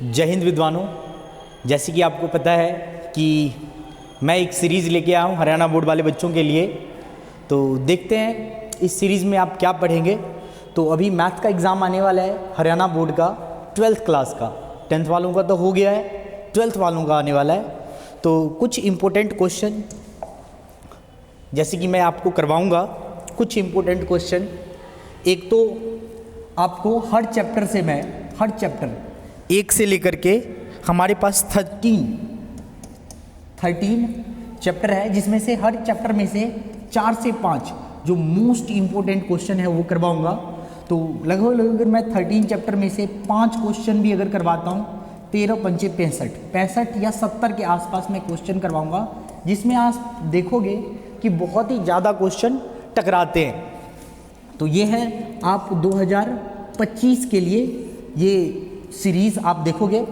जय हिंद विद्वानों। जैसे कि आपको पता है कि मैं एक सीरीज़ लेके आया हूँ हरियाणा बोर्ड वाले बच्चों के लिए। तो देखते हैं इस सीरीज़ में आप क्या पढ़ेंगे। तो अभी मैथ का एग्ज़ाम आने वाला है हरियाणा बोर्ड का 12th क्लास का। 10th वालों का तो हो गया है, 12th वालों का आने वाला है। तो कुछ इम्पोर्टेंट क्वेश्चन जैसे कि मैं आपको करवाऊँगा। कुछ इम्पोर्टेंट क्वेश्चन, एक तो आपको हर चैप्टर से मैं हर चैप्टर एक से लेकर के हमारे पास 13 चैप्टर है, जिसमें से हर चैप्टर में से 4 से 5 जो मोस्ट इम्पोर्टेंट क्वेश्चन है वो करवाऊंगा। तो लगभग अगर मैं 13 चैप्टर में से 5 क्वेश्चन भी अगर करवाता हूँ, 13 पंचे 65 या 70 के आसपास मैं क्वेश्चन करवाऊंगा, जिसमें आप देखोगे कि बहुत ही ज़्यादा क्वेश्चन टकराते हैं। तो ये है आप 2025 के लिए ये सीरीज़ आप देखोगे।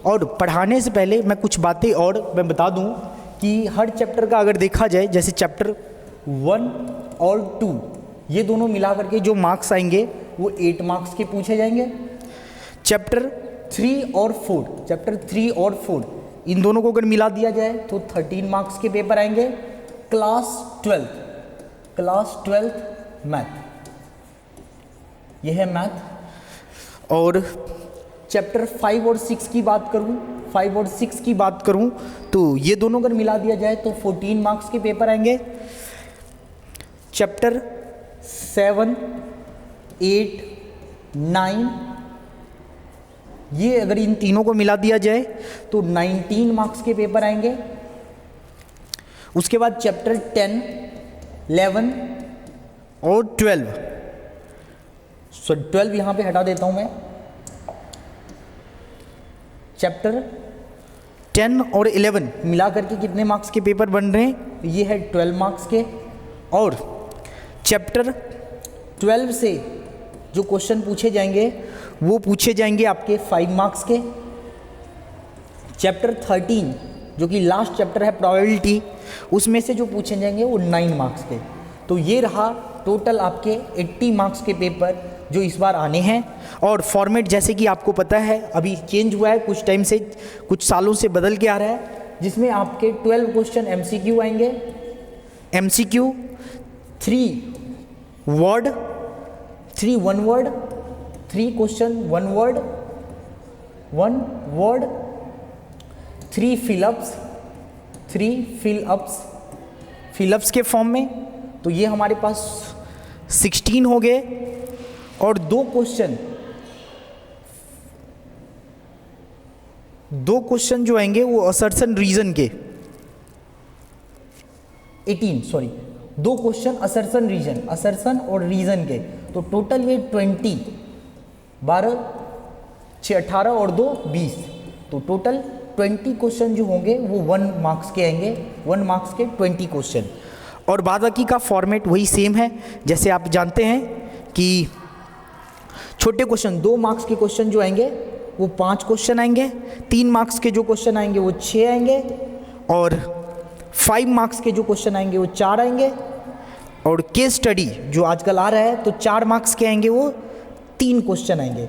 और पढ़ाने से पहले मैं कुछ बातें और मैं बता दूं कि हर चैप्टर का अगर देखा जाए, जैसे चैप्टर 1 और 2 ये दोनों मिला करके जो मार्क्स आएंगे वो 8 मार्क्स के पूछे जाएंगे। चैप्टर 3 और 4 इन दोनों को अगर मिला दिया जाए तो 13 मार्क्स के पेपर आएंगे। क्लास 12 मैथ, यह है मैथ। और चैप्टर 5 और 6 की बात करूं तो ये दोनों अगर मिला दिया जाए तो 14 मार्क्स के पेपर आएंगे। चैप्टर 7, 8, 9 ये अगर इन तीनों को मिला दिया जाए तो 19 मार्क्स के पेपर आएंगे। उसके बाद चैप्टर 10, 11 और 12 यहाँ पे हटा देता हूँ मैं। चैप्टर 10 और 11 मिला करके कितने मार्क्स के पेपर बन रहे हैं? ये है 12 मार्क्स के। और चैप्टर 12 से जो क्वेश्चन पूछे जाएंगे वो पूछे जाएंगे आपके 5 मार्क्स के। चैप्टर 13 जो कि लास्ट चैप्टर है प्रोबेबिलिटी, उसमें से जो पूछे जाएंगे वो 9 मार्क्स के। तो ये रहा टोटल आपके 80 मार्क्स के पेपर जो इस बार आने हैं। और फॉर्मेट जैसे कि आपको पता है अभी चेंज हुआ है, कुछ टाइम से, कुछ सालों से बदल के आ रहा है, जिसमें आपके 12 क्वेश्चन MCQ आएंगे। MCQ 3 1 word, 3 question 1 word, 3 fill-ups के फॉर्म में। तो ये हमारे पास 16 हो गए। और 2 क्वेश्चन जो आएंगे वो असर्शन रीजन के 2 क्वेश्चन असर्शन और रीजन के। तो टोटल ये 20, 12 6 18 और 2 20। तो टोटल 20 क्वेश्चन जो होंगे वो 1 मार्क्स के आएंगे, 1 मार्क्स के 20 क्वेश्चन। और बाकी का फॉर्मेट वही सेम है। जैसे आप जानते हैं कि छोटे क्वेश्चन 2 मार्क्स के क्वेश्चन जो आएंगे वो 5 क्वेश्चन आएंगे, 3 मार्क्स के जो क्वेश्चन आएंगे वो 6 आएंगे, और 5 मार्क्स के जो क्वेश्चन आएंगे वो 4 आएंगे। और केस स्टडी जो आजकल आ रहा है तो 4 मार्क्स के आएंगे वो 3 क्वेश्चन आएंगे।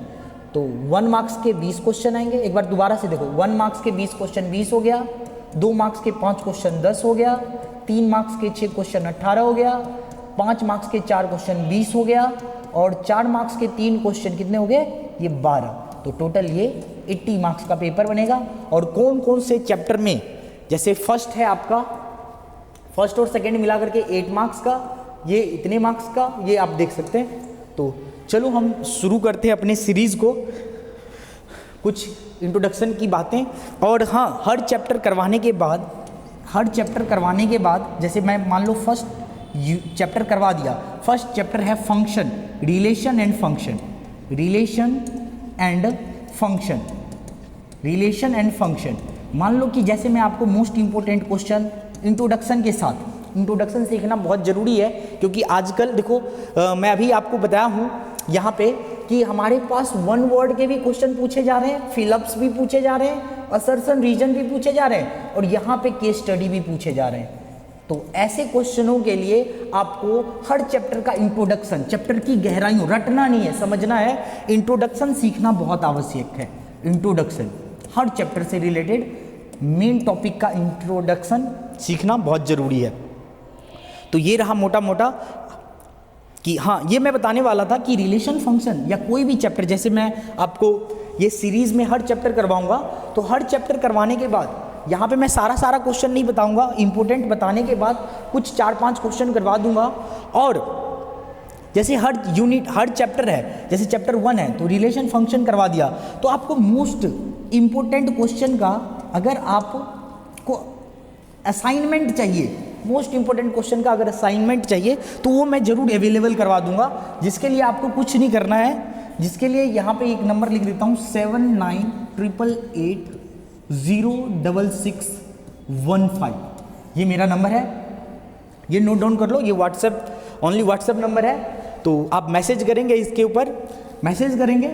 तो 1 मार्क्स के 20 क्वेश्चन आएंगे। एक बार दोबारा से देखो, 1 मार्क्स के 20 क्वेश्चन 20 हो गया, 2 मार्क्स के 5 क्वेश्चन 10 हो गया, 3 मार्क्स के 6 क्वेश्चन 18 हो गया, 5 मार्क्स के 4 क्वेश्चन 20 हो गया, और 4 मार्क्स के 3 क्वेश्चन कितने हो गए? ये 12। तो टोटल ये 80 मार्क्स का पेपर बनेगा। और कौन कौन से चैप्टर में, जैसे फर्स्ट है आपका, फर्स्ट और सेकंड मिला करके 8 मार्क्स का, ये इतने मार्क्स का, ये आप देख सकते हैं। तो चलो हम शुरू करते हैं अपने सीरीज़ को। कुछ इंट्रोडक्शन की बातें। और हाँ, हर चैप्टर करवाने के बाद जैसे मैं मान लो फर्स्ट चैप्टर करवा दिया। फर्स्ट चैप्टर है फंक्शन, रिलेशन एंड फंक्शन। मान लो कि जैसे मैं आपको मोस्ट इंपॉर्टेंट क्वेश्चन इंट्रोडक्शन सीखना बहुत ज़रूरी है, क्योंकि आजकल देखो मैं अभी आपको बताया हूँ यहाँ पे कि हमारे पास 1 वर्ड के भी क्वेश्चन पूछे जा रहे हैं, फिलअप्स भी पूछे जा रहे हैं, असर्शन रीजन भी पूछे जा रहे हैं, और यहाँ पे केस स्टडी भी पूछे जा रहे हैं। तो ऐसे क्वेश्चनों के लिए आपको हर चैप्टर का इंट्रोडक्शन, चैप्टर की गहराइयों रटना नहीं है, समझना है। इंट्रोडक्शन सीखना बहुत आवश्यक है। इंट्रोडक्शन हर चैप्टर से रिलेटेड मेन टॉपिक का इंट्रोडक्शन सीखना बहुत ज़रूरी है। तो ये रहा मोटा मोटा कि हाँ, ये मैं बताने वाला था कि रिलेशन फंक्शन या कोई भी चैप्टर, जैसे मैं आपको ये सीरीज़ में हर चैप्टर करवाऊंगा, तो हर चैप्टर करवाने के बाद यहाँ पे मैं सारा क्वेश्चन नहीं बताऊंगा, इंपॉर्टेंट बताने के बाद कुछ 4-5 क्वेश्चन करवा दूंगा। और जैसे हर यूनिट, हर चैप्टर है, जैसे चैप्टर 1 है तो रिलेशन फंक्शन करवा दिया, तो आपको मोस्ट इम्पोर्टेंट क्वेश्चन का अगर आपको असाइनमेंट चाहिए, मोस्ट इंपॉर्टेंट क्वेश्चन का अगर असाइनमेंट चाहिए तो वो मैं ज़रूर अवेलेबल करवा दूंगा, जिसके लिए आपको कुछ नहीं करना है। जिसके लिए यहाँ पे एक नंबर लिख देता हूँ 7988806615, ये मेरा नंबर है, ये नोट डाउन कर लो, ये व्हाट्सएप, ओनली व्हाट्सएप नंबर है। तो आप मैसेज करेंगे, इसके ऊपर मैसेज करेंगे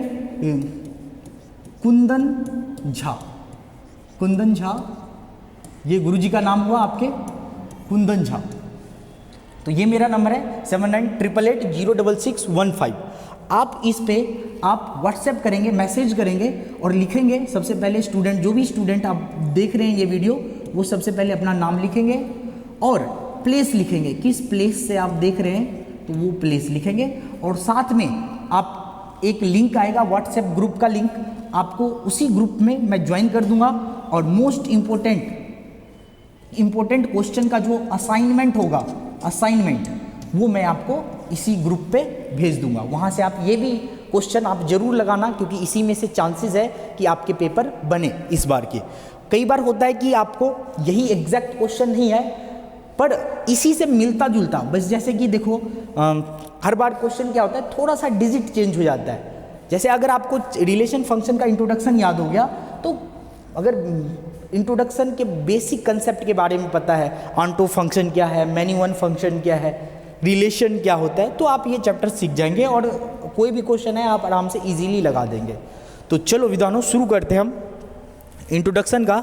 कुंदन झा, ये गुरुजी का नाम हुआ आपके कुंदन झा, तो ये मेरा नंबर है 7988806615। आप इस पे आप व्हाट्सएप करेंगे, मैसेज करेंगे और लिखेंगे सबसे पहले स्टूडेंट, जो भी स्टूडेंट आप देख रहे हैं ये वीडियो, वो सबसे पहले अपना नाम लिखेंगे और प्लेस लिखेंगे, किस प्लेस से आप देख रहे हैं तो वो प्लेस लिखेंगे। और साथ में आप एक लिंक आएगा व्हाट्सएप ग्रुप का लिंक, आपको उसी ग्रुप में मैं ज्वाइन कर दूंगा और मोस्ट इम्पोर्टेंट क्वेश्चन का जो असाइनमेंट होगा, असाइनमेंट वो मैं आपको इसी ग्रुप पे भेज दूंगा। वहाँ से आप ये भी क्वेश्चन आप जरूर लगाना, क्योंकि इसी में से चांसेस है कि आपके पेपर बने इस बार के। कई बार होता है कि आपको यही एग्जैक्ट क्वेश्चन नहीं है, पर इसी से मिलता जुलता, बस जैसे कि देखो हर बार क्वेश्चन क्या होता है, थोड़ा सा डिजिट चेंज हो जाता है। जैसे अगर आपको रिलेशन फंक्शन का इंट्रोडक्शन याद हो गया, तो अगर इंट्रोडक्शन के बेसिक कंसेप्ट के बारे में पता है, ऑन्टो फंक्शन क्या है, मैन्युअल फंक्शन क्या है, रिलेशन क्या होता है, तो आप ये चैप्टर सीख जाएंगे और कोई भी क्वेश्चन है आप आराम से इजीली लगा देंगे। तो चलो विद्वानों, शुरू करते हैं हम इंट्रोडक्शन का।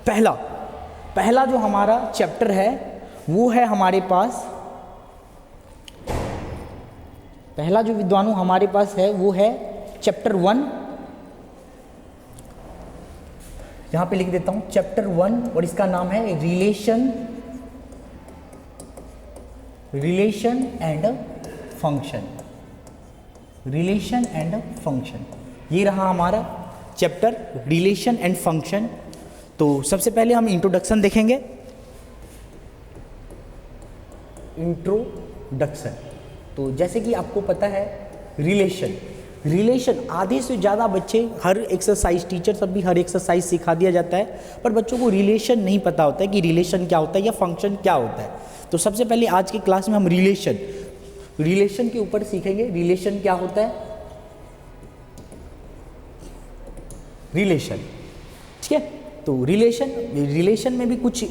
पहला जो हमारा चैप्टर है वो है हमारे पास, पहला जो विद्वानों हमारे पास है वो है चैप्टर 1, यहाँ पे लिख देता हूँ चैप्टर 1, और इसका नाम है relation and function. Relation and function, ये रहा हमारा चैप्टर रिलेशन एंड फंक्शन। तो सबसे पहले हम इंट्रोडक्शन देखेंगे। इंट्रोडक्शन, तो जैसे कि आपको पता है रिलेशन आधे से ज़्यादा बच्चे, हर एक्सरसाइज टीचर सब भी हर एक्सरसाइज सिखा दिया जाता है, पर बच्चों को रिलेशन नहीं पता होता है कि रिलेशन क्या होता है या फंक्शन क्या होता है। तो सबसे पहले आज की क्लास में हम रिलेशन के ऊपर सीखेंगे। रिलेशन क्या होता है, रिलेशन, ठीक है। तो रिलेशन में भी कुछ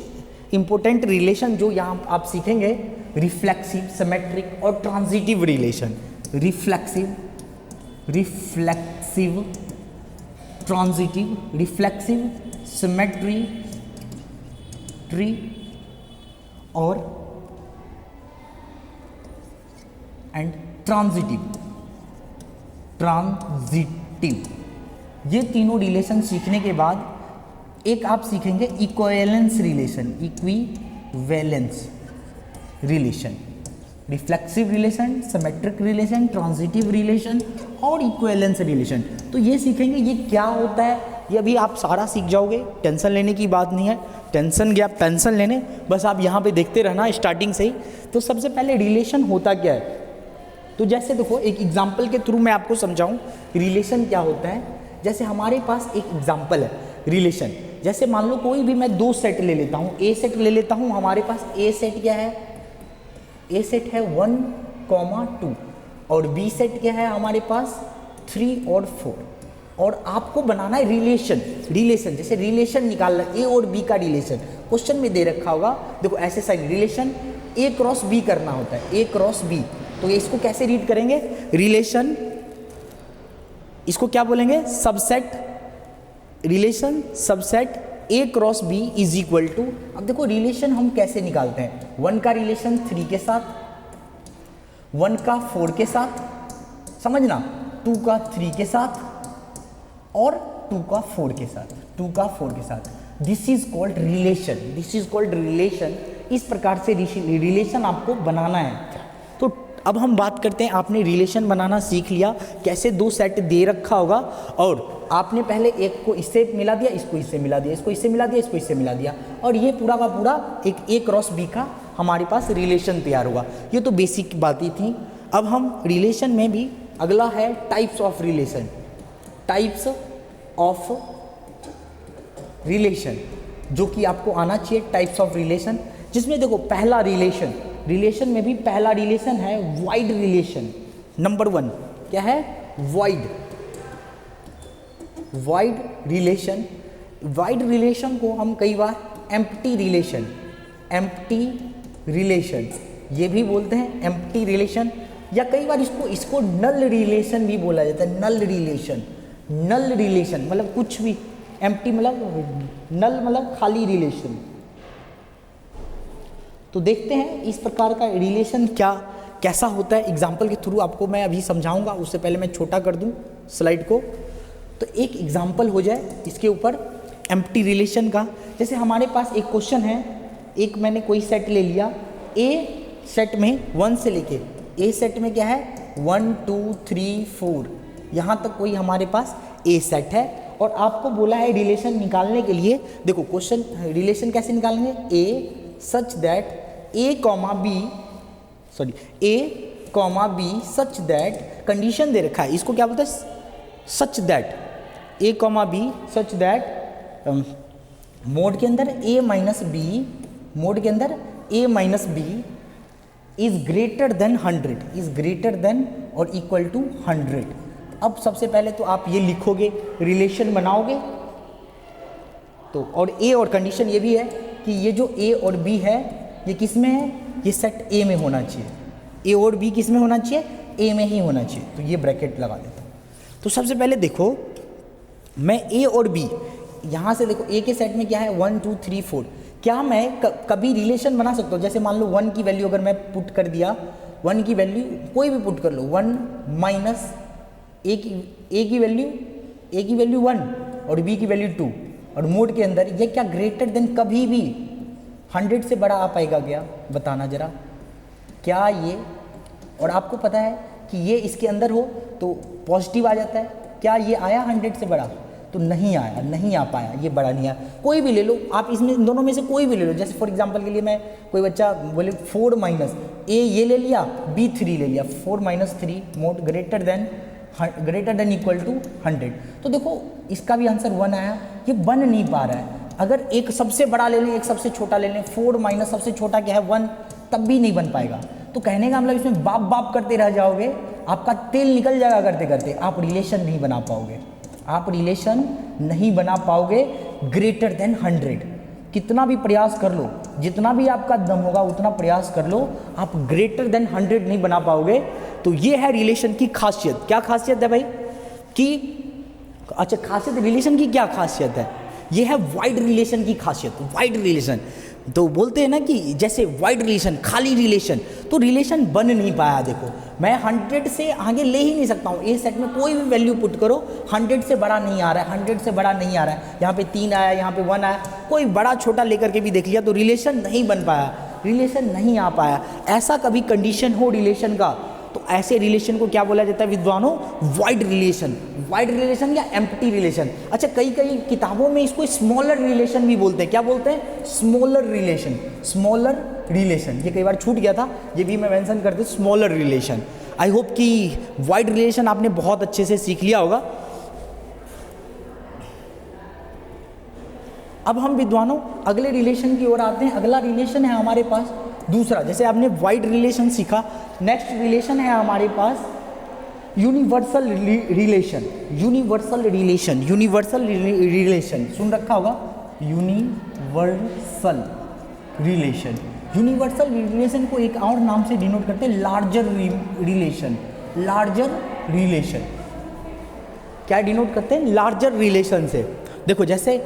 इंपॉर्टेंट रिलेशन जो यहाँ आप सीखेंगे, रिफ्लेक्सिव, सिमेट्रिक और transitive relation. Reflexive, transitive, reflexive, symmetry और एंड ट्रांजिटिव, ये तीनों रिलेशन सीखने के बाद एक आप सीखेंगे equivalence relation, reflexive relation, symmetric relation, transitive relation और इक्विवेलेंस रिलेशन। तो ये सीखेंगे, ये क्या होता है ये अभी आप सारा सीख जाओगे, टेंशन लेने की बात नहीं है। टेंशन लेने, बस आप यहाँ पे देखते रहना स्टार्टिंग से ही। तो सबसे पहले रिलेशन होता क्या है, तो जैसे देखो एक एग्जाम्पल के थ्रू मैं आपको समझाऊं रिलेशन क्या होता है। जैसे हमारे पास एक एग्जाम्पल है रिलेशन, जैसे मान लो कोई भी मैं 2 सेट ले लेता हूँ, ए सेट ले लेता हूँ। हमारे पास ए सेट क्या है, ए सेट है 1,2 और बी सेट क्या है हमारे पास 3 और 4। और आपको बनाना है रिलेशन, जैसे रिलेशन निकालना, ए और बी का रिलेशन क्वेश्चन में दे रखा होगा। देखो ऐसे साइन रिलेशन ए क्रॉस बी करना होता है, ए क्रॉस बी। तो ये इसको कैसे रीड करेंगे, रिलेशन, इसको क्या बोलेंगे, subset, relation subset A cross B is equal to. अब देखो रिलेशन हम कैसे निकालते हैं, 1 का रिलेशन 3 के साथ, 1 का 4 के साथ, समझना, 2 का 3 के साथ और 2 का 4 के साथ, 2 का 4 के साथ। This is called relation, this is called relation. इस प्रकार से रिलेशन आपको बनाना है। तो अब हम बात करते हैं, आपने रिलेशन बनाना सीख लिया, कैसे दो सेट दे रखा होगा और आपने पहले एक को इससे मिला दिया, इसको इससे मिला दिया, इसको इससे मिला दिया, इसको इससे मिला दिया, और ये पूरा का पूरा एक A क्रॉस B का हमारे पास रिलेशन तैयार होगा। ये तो बेसिक बातें थी। अब हम रिलेशन में भी अगला है types of relation, types of relation, जो कि आपको आना चाहिए, टाइप्स ऑफ रिलेशन। जिसमें देखो पहला रिलेशन, रिलेशन में भी पहला रिलेशन है वाइड रिलेशन। नंबर 1 क्या है? Wide, wide relation. Wide relation को हम कई बार एम्प्टी रिलेशन, एम्प्टी रिलेशन ये भी बोलते हैं, एम्प्टी रिलेशन, या कई बार इसको नल रिलेशन भी बोला जाता है। नल रिलेशन, नल रिलेशन मतलब कुछ भी, एम्प्टी मतलब नल मतलब खाली रिलेशन। तो देखते हैं इस प्रकार का रिलेशन कैसा होता है। एग्जाम्पल के थ्रू आपको मैं अभी समझाऊंगा, उससे पहले मैं छोटा कर दूं स्लाइड को, तो एक एग्जाम्पल हो जाए इसके ऊपर एम्प्टी रिलेशन का। जैसे हमारे पास एक क्वेश्चन है, एक मैंने कोई सेट ले लिया, ए सेट में 1 से लेके, ए सेट में क्या है 1 2 3 4, यहाँ तक कोई हमारे पास ए सेट है, और आपको बोला है रिलेशन निकालने के लिए। देखो क्वेश्चन रिलेशन कैसे निकालेंगे, a such that a comma b, sorry a comma B such that, condition दे रखा है, इसको क्या बोलते हैं, such that a comma B such that mod के अंदर ए माइनस बी, मोड के अंदर a minus b is greater than 100, is greater than और इक्वल टू 100। अब सबसे पहले तो आप ये लिखोगे, रिलेशन बनाओगे तो, और ए और कंडीशन ये भी है कि ये जो ए और बी है ये किस में है, ये सेट ए में होना चाहिए, ए और बी किस में होना चाहिए, ए में ही होना चाहिए। तो ये ब्रैकेट लगा देता हूँ। तो सबसे पहले देखो मैं ए और बी, यहाँ से देखो ए के सेट में क्या है 1 2 3 4, क्या मैं कभी रिलेशन बना सकता हूँ? जैसे मान लो 1 की वैल्यू अगर मैं पुट कर दिया, 1 की वैल्यू कोई भी पुट कर लो, 1 माइनस ए की वैल्यू 1 और बी की वैल्यू 2, और मोड के अंदर ये क्या ग्रेटर देन कभी भी 100 से बड़ा आ पाएगा क्या, बताना जरा क्या ये? और आपको पता है कि ये इसके अंदर हो तो पॉजिटिव आ जाता है, क्या ये आया 100 से बड़ा? तो नहीं आया, नहीं आ पाया, ये बड़ा नहीं आया। कोई भी ले लो आप, इसमें इन दोनों में से कोई भी ले लो। जैसे फॉर एग्जांपल के लिए मैं, कोई बच्चा बोले 4 माइनस ए ये ले लिया, बी 3 ले लिया, 4 minus 3 mod greater than equal to 100। तो देखो इसका भी आंसर 1 आया, ये बन नहीं पा रहा है। अगर एक सबसे बड़ा ले लें, एक सबसे छोटा ले लें, 4 माइनस सबसे छोटा क्या है 1, तब भी नहीं बन पाएगा। तो कहने का मतलब इसमें बाप बाप करते रह जाओगे, आपका तेल निकल जाएगा करते करते, आप रिलेशन नहीं बना पाओगे, आप रिलेशन नहीं बना पाओगे ग्रेटर देन 100। कितना भी प्रयास कर लो, जितना भी आपका दम होगा उतना प्रयास कर लो, आप ग्रेटर देन 100 नहीं बना पाओगे। तो ये है रिलेशन की खासियत। क्या खासियत है भाई कि, अच्छा खासियत रिलेशन की क्या खासियत है, ये है वाइड रिलेशन की खासियत। वाइड रिलेशन तो बोलते हैं ना कि जैसे वाइड रिलेशन, खाली रिलेशन, तो रिलेशन बन नहीं पाया। देखो मैं 100 से आगे ले ही नहीं सकता हूँ, ए सेट में कोई भी वैल्यू पुट करो 100 से बड़ा नहीं आ रहा है, 100 से बड़ा नहीं आ रहा है। यहाँ पे 3 आया, यहाँ पे 1 आया, कोई बड़ा छोटा लेकर के भी देख लिया तो रिलेशन नहीं बन पाया, रिलेशन नहीं आ पाया। ऐसा कभी कंडीशन हो रिलेशन का तो ऐसे रिलेशन को क्या बोला जाता है विद्वानों, वाइड रिलेशन। वाइड रिलेशन या एम्प्टी रिलेशन। अच्छा कई किताबों में इसको स्मॉलर रिलेशन भी बोलते हैं। क्या बोलते हैं? Smaller relation, smaller relation. ये कई बार छूट गया था, ये भी मैं मेंशन कर दूं, स्मॉलर रिलेशन। आई होप कि वाइड रिलेशन आपने बहुत अच्छे से सीख लिया होगा। अब हम विद्वानों अगले रिलेशन की ओर आते हैं। अगला रिलेशन है हमारे पास दूसरा। जैसे आपने वाइड रिलेशन सीखा, नेक्स्ट रिलेशन है हमारे पास universal relation. Universal relation, universal relation सुन रखा होगा, यूनिवर्सल रिलेशन। यूनिवर्सल रिलेशन को एक और नाम से डिनोट करते हैं, लार्जर रिलेशन। लार्जर रिलेशन क्या डिनोट करते हैं? लार्जर रिलेशन से। देखो जैसे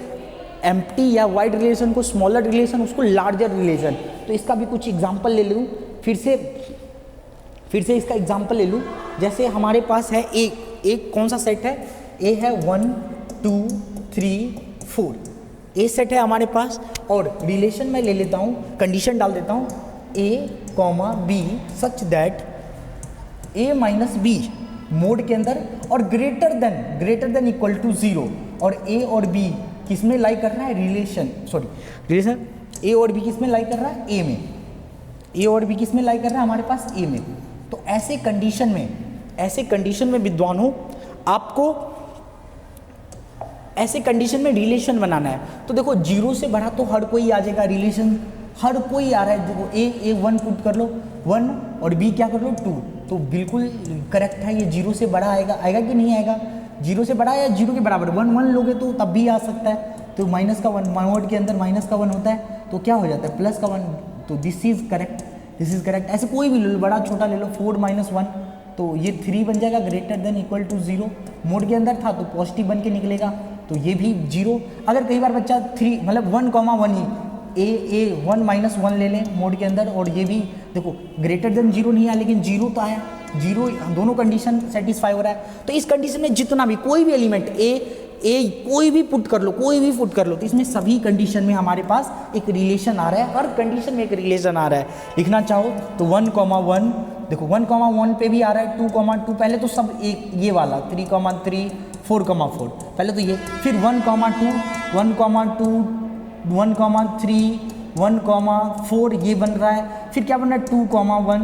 एम्प्टी या वाइड रिलेशन को स्मॉलर रिलेशन, उसको लार्जर रिलेशन। तो इसका भी कुछ एग्जांपल ले लूँ, फिर से इसका एग्जांपल ले लूँ। जैसे हमारे पास है एक कौन सा सेट है? ए है 1 2 2 3 4 ए सेट है हमारे पास, और रिलेशन मैं ले लेता हूँ, कंडीशन डाल देता हूँ a comma B such that a minus B mod के अंदर और ग्रेटर देन इक्वल टू 0, और a और b किस में लाई कर रहा है, रिलेशन a और b किस में लाई कर रहा है, a में, a और b किस में लाई कर रहा है हमारे पास a में। तो ऐसे कंडीशन में विद्वानों आपको ऐसे कंडीशन में रिलेशन बनाना है। तो देखो 0 से बड़ा तो हर कोई आ जाएगा, रिलेशन हर कोई आ रहा है। देखो ए 1 पुट कर लो 1 और बी क्या कर लो 2, तो बिल्कुल करेक्ट है, ये 0 से बड़ा आएगा कि नहीं आएगा, 0 से बड़ा या 0 के बराबर 1 लोगे तो तब भी आ सकता है। तो माइनस का 1 मोड के अंदर माइनस का 1 होता है तो क्या हो जाता है प्लस का 1, तो दिस इज करेक्ट। ऐसे कोई भी ले लो, बड़ा छोटा ले लो 4 - 1 तो ये 3 बन जाएगा, greater than equal to 0 mod के अंदर था तो पॉजिटिव बन के निकलेगा, तो ये भी 0। अगर कई बार बच्चा 3 मतलब 1,1 ही ए 1 - 1 ले लें मोड के अंदर, और ये भी देखो ग्रेटर देन 0 नहीं आया लेकिन 0 तो आया, 0 दोनों कंडीशन सेटिस्फाई हो रहा है। तो इस कंडीशन में जितना भी कोई भी एलिमेंट ए कोई भी पुट कर लो तो इसमें सभी कंडीशन में हमारे पास एक रिलेशन आ रहा है, हर कंडीशन में एक रिलेशन आ रहा है। लिखना चाहो तो 1,1 देखो 1,1 पे भी आ रहा है, 2,2 पहले तो सब एक ये वाला 3,3 4,4 पहले तो ये, फिर 1,2 1,2 1,3 1,4 ये बन रहा है, फिर क्या बन रहा है 2,1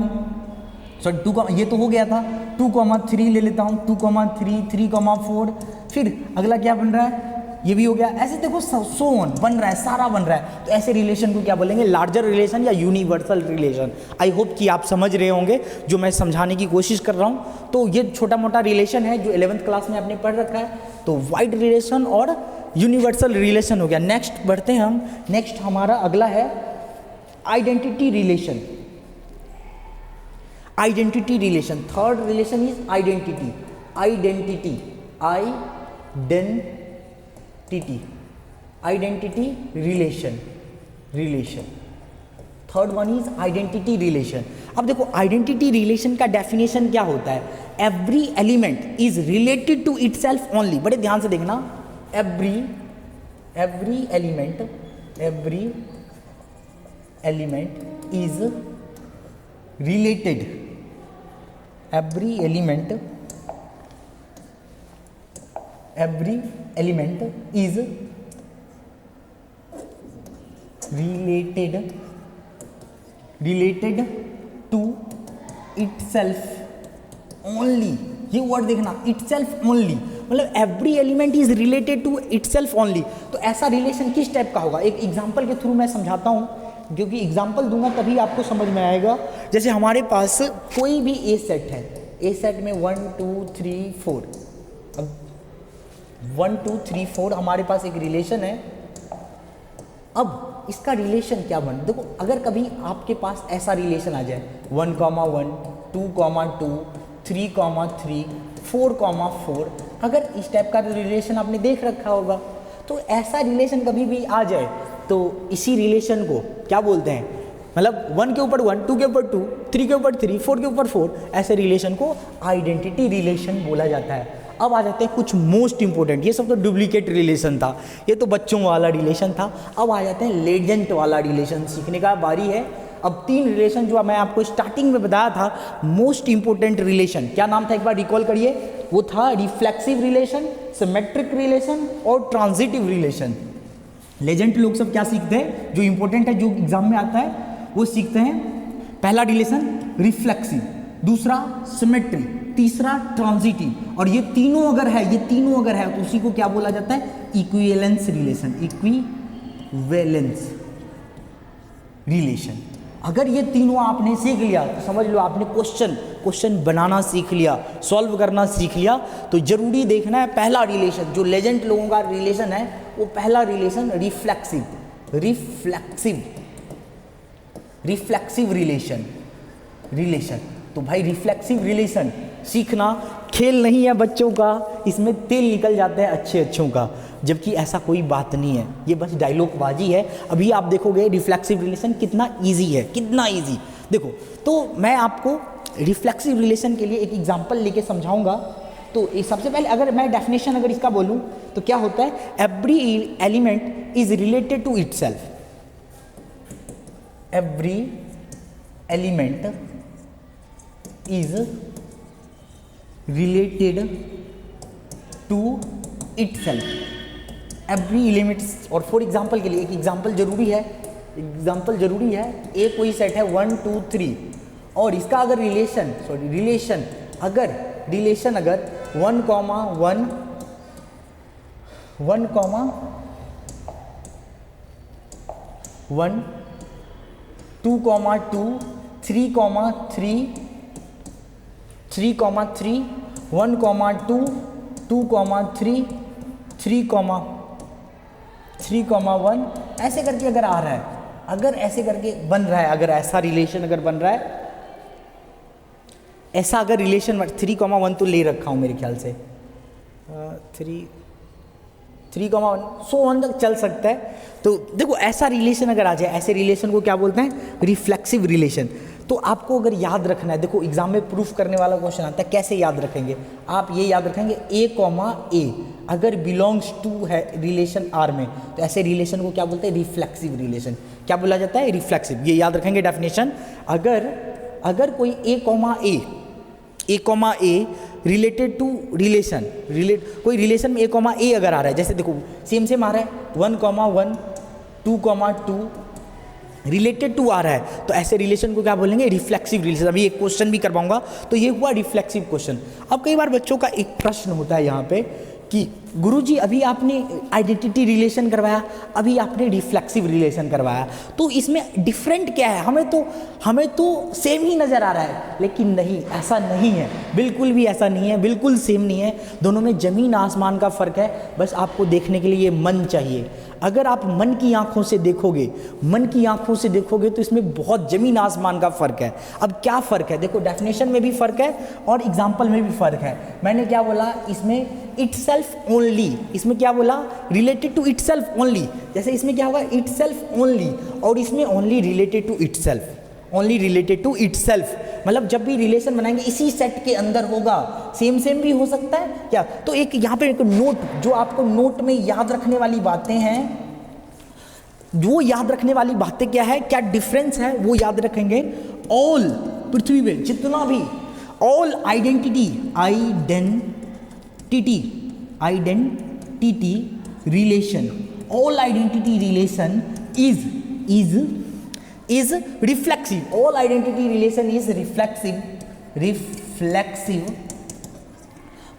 सॉरी 2 ये तो हो गया था, 2,3 ले लेता हूँ 2,3 3,4, फिर अगला क्या बन रहा है ये भी हो गया। ऐसे देखो सो ऑन बन रहा है, सारा बन रहा है। तो ऐसे रिलेशन को क्या बोलेंगे, लार्जर रिलेशन या यूनिवर्सल रिलेशन। आई होप कि आप समझ रहे होंगे जो मैं समझाने की कोशिश कर रहा हूँ। तो ये छोटा मोटा रिलेशन है जो 11th क्लास में आपने पढ़ रखा है। तो वाइड रिलेशन और यूनिवर्सल रिलेशन हो गया। नेक्स्ट बढ़ते हैं हम, नेक्स्ट हमारा अगला है identity relation. Identity relation, third relation is identity relation. Third one is identity relation. अब देखो आइडेंटिटी रिलेशन का डेफिनेशन क्या होता है, every element is related to itself only. बड़े ध्यान से देखना, every element is related, every element is related to itself only। ये वर्ड देखना, itself only मतलब every element is related to itself only। तो ऐसा रिलेशन किस टाइप का होगा, एक एग्जांपल के थ्रू मैं समझाता हूँ, क्योंकि एग्जाम्पल दूंगा तभी आपको समझ में आएगा। जैसे हमारे पास कोई भी ए सेट है, ए सेट में 1 2 3 4, अब 1 2 3 4 हमारे पास एक रिलेशन है। अब इसका रिलेशन क्या बन, देखो अगर कभी आपके पास ऐसा रिलेशन आ जाए 1,1 2,2 3,3 4,4, अगर इस टाइप का रिलेशन आपने देख रखा होगा, तो ऐसा रिलेशन कभी भी आ जाए तो इसी रिलेशन को क्या बोलते हैं, मतलब 1 के ऊपर 1 2 के ऊपर 2 3 के ऊपर 3 4 के ऊपर 4, ऐसे रिलेशन को आइडेंटिटी रिलेशन बोला जाता है। अब आ जाते हैं कुछ मोस्ट इंपॉर्टेंट, ये सब तो डुप्लीकेट रिलेशन था, ये तो बच्चों वाला रिलेशन था। अब आ जाते हैं लेजेंट वाला रिलेशन, सीखने का बारी है। अब 3 रिलेशन जो मैं आपको स्टार्टिंग में बताया था, मोस्ट इंपॉर्टेंट रिलेशन क्या नाम था एक बार रिकॉल करिए, वो था रिफ्लेक्सिव रिलेशन, सिमेट्रिक रिलेशन और ट्रांजिटिव रिलेशन। लेजेंट लोग सब क्या सीखते हैं, जो इंपॉर्टेंट है जो एग्जाम में आता है वो सीखते हैं, पहला रिलेशन रिफ्लेक्सिव, दूसरा सिमेट्री, तीसरा ट्रांजिटिव, और ये तीनों अगर है तो उसी को क्या बोला जाता है, इक्विवेलेंस रिलेशन। इक्विवेलेंस रिलेशन, अगर ये तीनों आपने सीख लिया तो समझ लो आपने क्वेश्चन बनाना सीख लिया, सॉल्व करना सीख लिया। तो जरूरी देखना है पहला रिलेशन जो लेजेंट लोगों का रिलेशन है, वो पहला रिलेशन रिफ्लेक्सिव रिलेशन। तो भाई रिफ्लेक्सिव रिलेशन सीखना खेल नहीं है बच्चों का, इसमें तेल निकल जाता है अच्छों का, जबकि ऐसा कोई बात नहीं है, ये बस डायलॉग बाजी है। अभी आप देखोगे रिफ्लेक्सिव रिलेशन कितना इजी है, कितना इजी। देखो तो मैं आपको रिफ्लेक्सिव रिलेशन के लिए एक एग्जांपल लेके समझाऊंगा। तो सबसे पहले अगर मैं डेफिनेशन अगर इसका बोलूं तो क्या होता है, every element is related to itself, every element is related to itself, every elements. और फॉर एग्जांपल के लिए एक एग्जांपल जरूरी है, एग्जांपल जरूरी है। एक कोई सेट है 1 2 3 और इसका अगर रिलेशन अगर 1, 1 1, 1 2, 2 3, 3 3, 3 1, 2 2, 3 3, 3, 1 ऐसे करके अगर आ रहा है, अगर ऐसे करके बन रहा है, अगर ऐसा रिलेशन अगर बन रहा है, ऐसा अगर रिलेशन 3, 1 तो ले रखा हूँ मेरे ख्याल से 3, 1 सो 1 तक चल सकता है। तो देखो ऐसा रिलेशन अगर आ जाए, ऐसे रिलेशन को क्या बोलते हैं, रिफ्लेक्सिव रिलेशन। तो आपको अगर याद रखना है, देखो एग्जाम में प्रूफ करने वाला क्वेश्चन आता है, कैसे याद रखेंगे आप, ये याद रखेंगे A, अगर बिलोंग्स टू है रिलेशन R में, तो ऐसे रिलेशन को क्या बोलते हैं, रिफ्लेक्सिव रिलेशन। क्या बोला जाता है, रिफ्लेक्सिव। ये याद रखेंगे डेफिनेशन। अगर कोई A रिलेटेड टू रिलेशन, कोई रिलेशन में A अगर आ रहा है, जैसे देखो सेम आ रहा है 1, 1 2, 2 रिलेटेड टू आ रहा है, तो ऐसे रिलेशन को क्या बोलेंगे, रिफ्लेक्सिव रिलेशन। अभी एक क्वेश्चन भी करवाऊंगा, तो ये हुआ रिफ्लेक्सिव क्वेश्चन। अब कई बार बच्चों का एक प्रश्न होता है यहाँ पे कि गुरुजी अभी आपने आइडेंटिटी रिलेशन करवाया, अभी आपने रिफ्लेक्सिव रिलेशन करवाया, तो इसमें डिफरेंट क्या है, हमें तो सेम ही नज़र आ रहा है। लेकिन नहीं, ऐसा नहीं है, बिल्कुल भी ऐसा नहीं है, बिल्कुल सेम नहीं है। दोनों में ज़मीन आसमान का फ़र्क है। बस आपको देखने के लिए मन चाहिए। अगर आप मन की आंखों से देखोगे तो इसमें बहुत ज़मीन आसमान का फ़र्क है। अब क्या फ़र्क है, देखो डेफिनेशन में भी फ़र्क है और एग्जाम्पल में भी फ़र्क है। मैंने क्या बोला, इसमें इटसेल्फ ओनली, इसमें क्या बोला, रिलेटेड टू इटसेल्फ ओनली। जैसे इसमें क्या होगा, इटसेल्फ ओनली, और इसमें only related to itself, only related to itself. मतलब जब भी रिलेशन बनाएंगे इसी सेट के अंदर होगा। सेम भी हो सकता है क्या। तो एक यहाँ पे एक नोट, जो आपको नोट में याद रखने वाली बातें हैं, जो याद रखने वाली बातें क्या है, क्या डिफरेंस है, वो याद रखेंगे। ऑल पृथ्वी में जितना भी, all identity relation, all identity relation is reflexive. All identity relation is reflexive.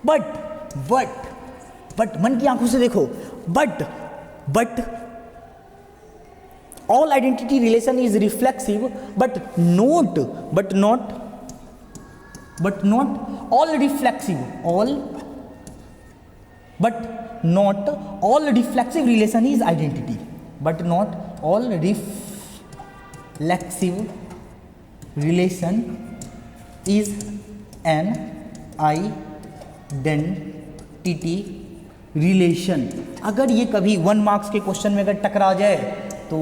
But मन की आंखों से देखो, but all identity relation is reflexive, but not all reflexive. But not all reflexive relation is identity. But not all reflexive relation is an identity relation. अगर ये कभी 1 marks के question में अगर टकरा जाए, तो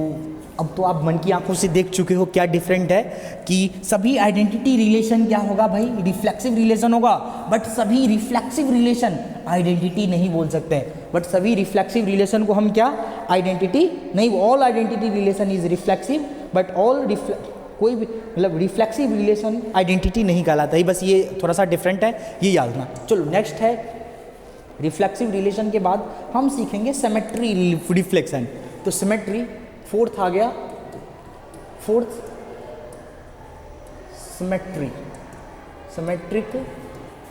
अब तो आप मन की आंखों से देख चुके हो क्या डिफरेंट है, कि सभी आइडेंटिटी रिलेशन क्या होगा भाई, रिफ्लेक्सिव रिलेशन होगा। बट सभी रिफ्लेक्सिव रिलेशन आइडेंटिटी नहीं बोल सकते। बट सभी रिफ्लेक्सिव रिलेशन को हम क्या, आइडेंटिटी नहीं, all identity relation is reflexive, but all कोई भी मतलब रिफ्लेक्सिव रिलेशन आइडेंटिटी नहीं कहलाता है। बस ये थोड़ा सा डिफरेंट है, ये याद रखना। चलो नेक्स्ट है रिफ्लेक्सिव रिलेशन के बाद हम सीखेंगे सिमेट्री रिफ्लेक्शन। तो सिमेट्री फोर्थ आ गया, फोर्थ सिमेट्रिक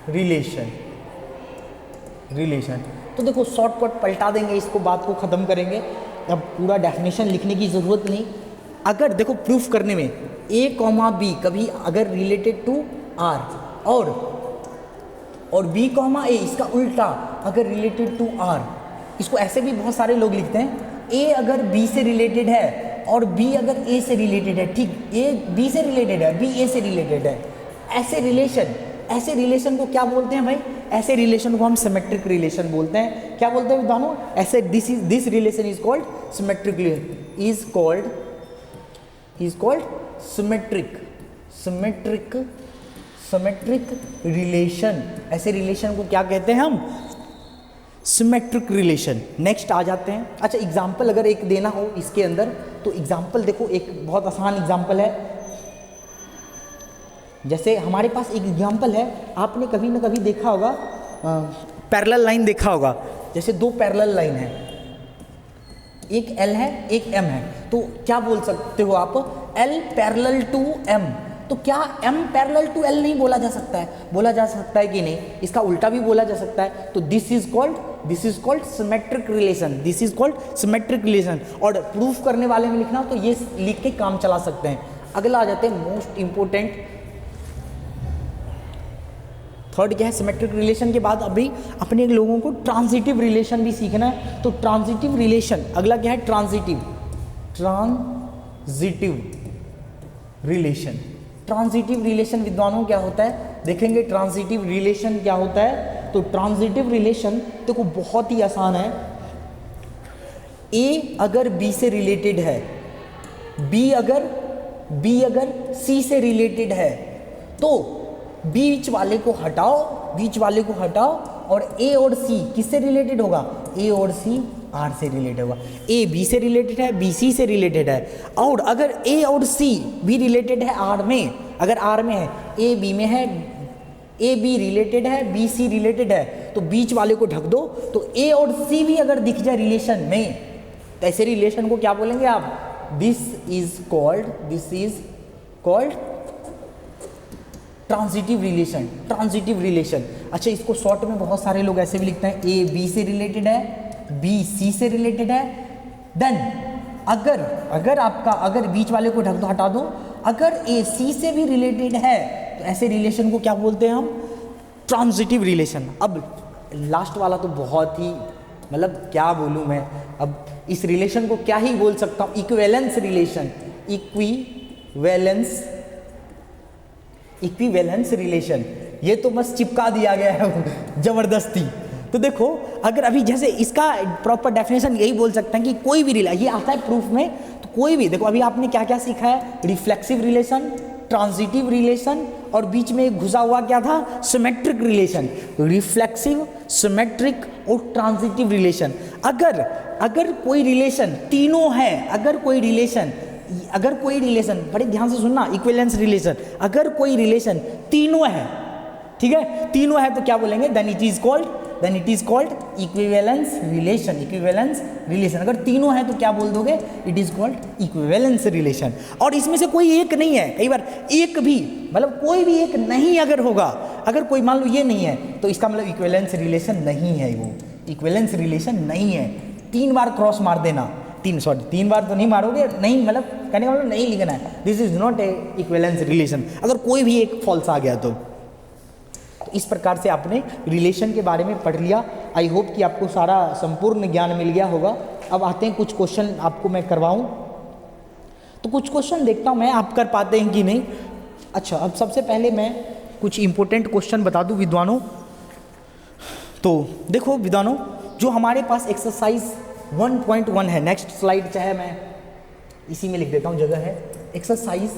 रिलेशन। तो देखो शॉर्टकट पलटा देंगे, इसको बात को ख़त्म करेंगे, अब पूरा डेफिनेशन लिखने की ज़रूरत नहीं। अगर देखो प्रूफ करने में A, B कभी अगर रिलेटेड टू R और B, A इसका उल्टा अगर रिलेटेड टू R, इसको ऐसे भी बहुत सारे लोग लिखते हैं, A अगर B से रिलेटेड है और B अगर A से रिलेटेड है, ठीक, A B से रिलेटेड है, B A से रिलेटेड है, ऐसे रिलेशन को क्या बोलते हैं भाई, ऐसे रिलेशन को हम सिमेट्रिक रिलेशन बोलते हैं। क्या बोलते हैं दोनों ऐसे, this relation is called symmetric, is called symmetric symmetric relation, ऐसे रिलेशन को क्या कहते हैं हम? Symmetric relation. नेक्स्ट आ जाते हैं। अच्छा, एग्जाम्पल अगर एक देना हो इसके अंदर, तो एग्जाम्पल देखो, एक बहुत आसान एग्जाम्पल है। जैसे हमारे पास एक एग्जाम्पल है, आपने कभी ना कभी देखा होगा, पैरेलल लाइन देखा होगा। जैसे दो पैरेलल लाइन है, एक L है एक M है, तो क्या बोल सकते हो आप? L parallel to M। तो क्या M पैरेलल टू L नहीं बोला जा सकता है? बोला जा सकता है कि नहीं? इसका उल्टा भी बोला जा सकता है। तो this is called symmetric relation, this is called symmetric relation. और प्रूफ करने वाले में लिखना हो तो ये लिख के काम चला सकते हैं। अगला आ जाते हैं मोस्ट इंपोर्टेंट, थर्ड क्या है? सिमेट्रिक रिलेशन के बाद अभी अपने लोगों को ट्रांजिटिव रिलेशन भी सीखना है। तो ट्रांजिटिव रिलेशन, अगला क्या है? Transitive relation. ट्रांजिटिव रिलेशन विद्वानों क्या होता है? देखेंगे ट्रांजिटिव रिलेशन क्या होता है। तो ट्रांजिटिव रिलेशन देखो बहुत ही आसान है। ए अगर बी से रिलेटेड है, बी अगर सी से रिलेटेड है, तो बीच वाले को हटाओ और ए और सी किससे रिलेटेड होगा? ए और सी आर से रिलेटेड होगा। ए बी से रिलेटेड है, बी सी से रिलेटेड है। और अगर ए और सी भी रिलेटेड है आर में, अगर आर में है, ए बी में है, ए बी रिलेटेड है, बी सी रिलेटेड है, तो बीच वाले को ढक दो। तो ए और सी भी अगर दिख जाए रिलेशन में, तो ऐसे रिलेशन को क्या बोलेंगे आप? This is called transitive relation. अच्छा, इसको शॉर्ट में बहुत सारे लोग ऐसे भी लिखते हैं, ए बी से रिलेटेड है, बी सी से रिलेटेड है। देन अगर बीच वाले को ढक दो, हटा दो, अगर ए सी से भी रिलेटेड है, तो ऐसे रिलेशन को क्या बोलते हैं हम? Transitive relation. अब लास्ट वाला तो बहुत ही, मतलब क्या बोलूँ मैं, अब इस रिलेशन को क्या ही बोल सकता हूँ? Equivalence relation. ये तो बस चिपका दिया गया है जबरदस्ती। तो देखो, अगर अभी जैसे इसका प्रॉपर डेफिनेशन यही बोल सकते हैं कि कोई भी रिलेशन, ये आता है प्रूफ में, तो कोई भी, देखो अभी आपने क्या क्या सीखा है? रिफ्लेक्सिव रिलेशन, ट्रांजिटिव रिलेशन, और बीच में एक घुसा हुआ क्या था? Symmetric relation. रिफ्लेक्सिव, सिमेट्रिक और ट्रांजिटिव रिलेशन। अगर कोई रिलेशन तीनों है, अगर कोई रिलेशन बड़े ध्यान से सुनना, इक्विवेलेंस रिलेशन, अगर कोई रिलेशन तीनों है, ठीक है, तीनों है, तो क्या बोलेंगे? Then it is called equivalence relation. अगर तीनों है तो क्या बोल दोगे? It is called equivalence relation. और इसमें से कोई एक नहीं है, कई बार एक भी, मतलब कोई भी एक नहीं अगर होगा, अगर कोई मान लो ये नहीं है, तो इसका मतलब इक्विवेलेंस रिलेशन नहीं है, वो इक्विवेलेंस रिलेशन नहीं है। 3 बार क्रॉस मार देना, 3 बार तो नहीं मारोगे, नहीं, मतलब कहने का मतलब नहीं लिखना है, this is not a equivalence relation, अगर कोई भी एक फॉल्स आ गया तो इस प्रकार से आपने रिलेशन के बारे में पढ़ लिया। आई होप कि आपको सारा संपूर्ण ज्ञान मिल गया होगा। अब आते हैं कुछ क्वेश्चन आपको मैं करवाऊं, तो कुछ क्वेश्चन देखता हूं मैं आप कर पाते हैं कि नहीं। अच्छा, अब सबसे पहले मैं कुछ इंपॉर्टेंट क्वेश्चन बता दूं विद्वानों। तो देखो विद्वानों, जो हमारे पास एक्सरसाइज 1.1 है, नेक्स्ट स्लाइड चाहे मैं इसी में लिख देता हूँ, जगह है, एक्सरसाइज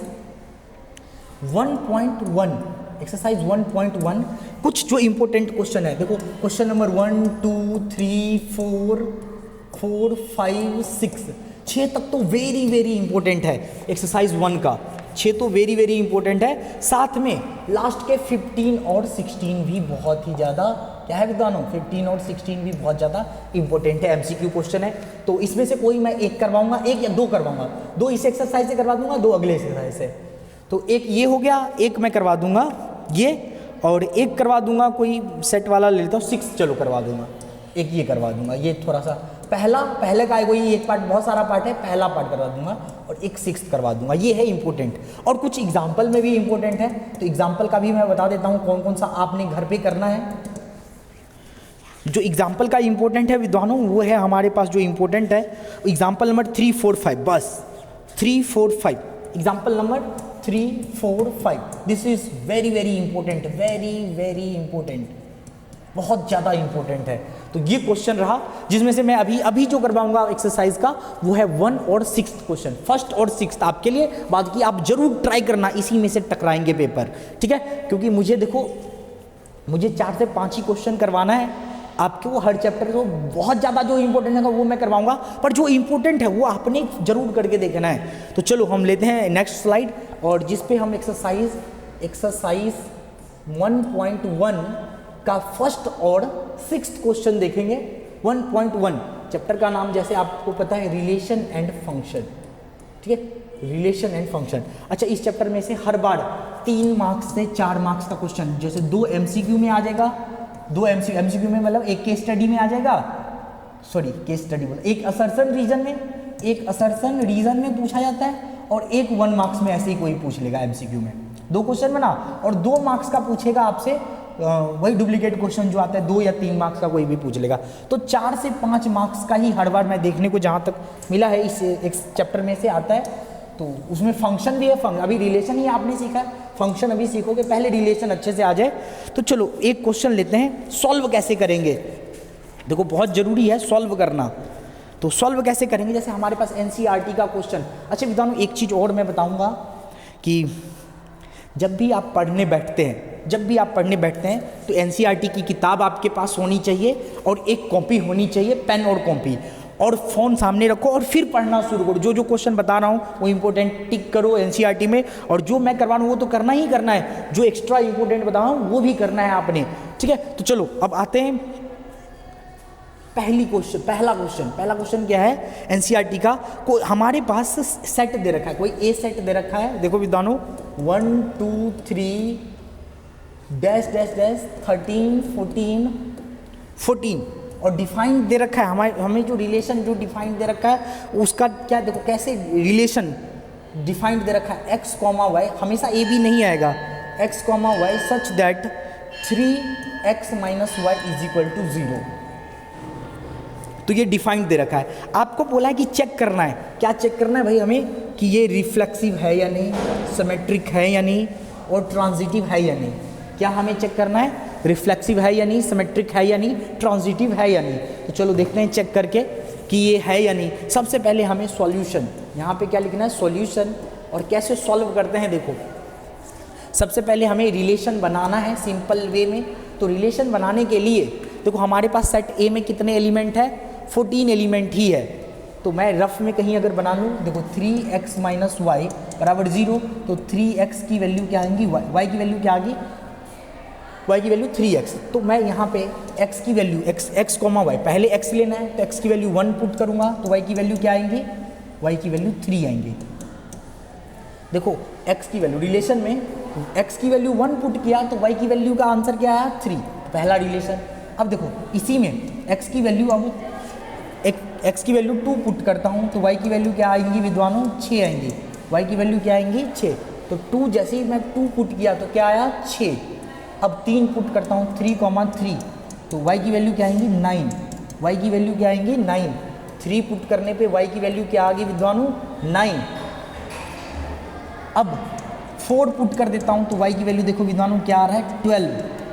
1.1 कुछ जो इंपॉर्टेंट क्वेश्चन है, देखो क्वेश्चन नंबर 1 2 3 4 5 6 तक तो वेरी वेरी इंपॉर्टेंट है एक्सरसाइज 1 का, 6 तो वेरी वेरी इंपॉर्टेंट है। साथ में लास्ट के 15 और 16 भी बहुत ही ज़्यादा क्या है विद्वानों, 15 और 16 भी बहुत ज़्यादा इंपॉर्टेंट है, एमसीक्यू क्वेश्चन है। तो इसमें से कोई मैं एक करवाऊंगा, एक या दो करवाऊंगा, 2 इस एक्सरसाइज से करवा दूंगा, 2 अगले एक्सरसाइज से। तो एक ये हो गया, एक मैं करवा दूंगा ये, और एक करवा दूंगा कोई सेट वाला ले लेता हूँ, 6 चलो करवा दूंगा, एक ये करवा दूंगा, ये थोड़ा सा पहले का है, कोई एक पार्ट, बहुत सारा पार्ट है, पहला पार्ट करवा दूंगा और एक 6 करवा दूंगा, ये है इंपॉर्टेंट। और कुछ एग्जाम्पल में भी इंपॉर्टेंट है, तो एग्जाम्पल का भी मैं बता देता हूँ कौन कौन सा आपने घर पे करना है। जो एग्जाम्पल का इंपॉर्टेंट है विद्वानों, वो है हमारे पास जो इंपॉर्टेंट है एग्जाम्पल नंबर 3 4 5, बस 3 4 5, example number 3 4 5, this is very very important, very very important. बहुत ज़्यादा इंपॉर्टेंट है। तो ये क्वेश्चन रहा जिसमें से मैं अभी जो करवाऊंगा एक्सरसाइज का वो है 1 और 6 क्वेश्चन, फर्स्ट और 6 आपके लिए, बाकी आप जरूर ट्राई करना, इसी में से टकराएंगे पेपर, ठीक है। क्योंकि मुझे देखो, मुझे 4 से 5 ही क्वेश्चन करवाना है आपको हर चैप्टर को, बहुत ज़्यादा जो इंपॉर्टेंट है वो मैं करवाऊंगा, पर जो इंपॉर्टेंट है वो आपने जरूर करके देखना है। तो चलो हम लेते हैं नेक्स्ट स्लाइड, और जिस पे हम एक्सरसाइज 1.1 का फर्स्ट और 6th क्वेश्चन देखेंगे। 1.1 चैप्टर का नाम जैसे आपको पता है रिलेशन एंड फंक्शन, ठीक है, रिलेशन एंड फंक्शन। अच्छा, इस चैप्टर में से हर बार 3 मार्क्स से 4 मार्क्स का क्वेश्चन, जैसे 2 MCQ में आ जाएगा, 2 MCQ में मतलब एक केस स्टडी में आ जाएगा, सॉरी केस स्टडी बोला, एक असर्शन रीजन में पूछा जाता है, और एक 1 मार्क्स में ऐसे ही कोई पूछ लेगा MCQ में। 2 क्वेश्चन बना, और 2 मार्क्स का पूछेगा आपसे वही डुप्लीकेट क्वेश्चन जो आता है 2 या 3 मार्क्स का कोई भी पूछ लेगा। तो 4 से 5 मार्क्स का ही हर बार मैं देखने को जहाँ तक मिला है इस एक चैप्टर में से आता है। तो उसमें फंक्शन भी है, अभी रिलेशन ही आपने सीखा है, फंक्शन अभी सीखोगे, पहले रिलेशन अच्छे से आ जाए। तो चलो एक क्वेश्चन लेते हैं, सॉल्व कैसे करेंगे। देखो बहुत ज़रूरी है सॉल्व करना, तो सॉल्व कैसे करेंगे, जैसे हमारे पास NCERT का क्वेश्चन। अच्छा बताऊँ एक चीज़ और मैं बताऊँगा कि जब भी आप पढ़ने बैठते हैं तो NCERT की किताब आपके पास होनी चाहिए, और एक कॉपी होनी चाहिए, पेन और कॉपी, और फ़ोन सामने रखो और फिर पढ़ना शुरू करो। जो क्वेश्चन बता रहा हूँ वो इंपॉर्टेंट टिक करो NCERT में, और जो मैं करवा रहा हूँ वो तो करना ही करना है, जो एक्स्ट्रा इंपॉर्टेंट बता रहा हूँ वो भी करना है आपने, ठीक है। तो चलो अब आते हैं पहला क्वेश्चन क्या है NCERT का। हमारे पास सेट दे रखा है, कोई A सेट दे रखा है, देखो विद्वानों 1 2 3 डैश डैश डैश 13 14 और डिफाइंड दे रखा है। हमें जो रिलेशन जो डिफाइंड दे रखा है उसका क्या, देखो कैसे रिलेशन डिफाइंड दे रखा है, x, y, हमेशा a b नहीं आएगा, x, y such that 3x - y = 0। तो ये डिफाइंड दे रखा है। आपको बोला है कि चेक करना है, क्या चेक करना है भाई हमें, कि ये रिफ्लेक्सिव है या नहीं, सिमेट्रिक है या नहीं, और ट्रांजिटिव है या नहीं। क्या हमें चेक करना है, रिफ्लेक्सिव है या नहीं, सिमेट्रिक है या नहीं, ट्रांजिटिव है या नहीं। तो चलो देखते हैं चेक करके कि ये है या नहीं। सबसे पहले हमें सॉल्यूशन, यहाँ पे क्या लिखना है, सॉल्यूशन, और कैसे सॉल्व करते हैं। देखो सबसे पहले हमें रिलेशन बनाना है सिंपल वे में। तो रिलेशन बनाने के लिए देखो हमारे पास सेट ए में कितने एलिमेंट है, 14 एलिमेंट ही है। तो मैं रफ में कहीं अगर बना लूँ, देखो 3x - y = 0, तो 3x की वैल्यू क्या आएंगी, y की वैल्यू क्या आ गई, y की वैल्यू 3x। तो मैं यहाँ पे x की वैल्यू x, y, पहले x लेना है तो x की वैल्यू 1 पुट करूँगा, तो y की वैल्यू क्या आएंगी, y की वैल्यू 3 आएंगी। देखो x की वैल्यू, रिलेशन में x की वैल्यू 1 पुट किया तो y की वैल्यू का आंसर क्या आया, 3, पहला रिलेशन। अब देखो इसी में x की वैल्यू, अब x की वैल्यू 2 पुट करता हूँ तो y की वैल्यू क्या आएंगी विद्वानों, 6 आएंगी, y की वैल्यू क्या आएंगी, 6। तो 2 जैसे ही मैं 2 पुट किया तो क्या आया, 6। अब 3 पुट करता हूँ 3,3, तो y की वैल्यू क्या आएंगी, 9, y की वैल्यू क्या आएंगी, 9। 3 पुट करने पे y की वैल्यू क्या आ गई विद्वानों, 9। अब 4 पुट कर देता हूँ तो y की वैल्यू देखो विद्वानों क्या आ रहा है, 12,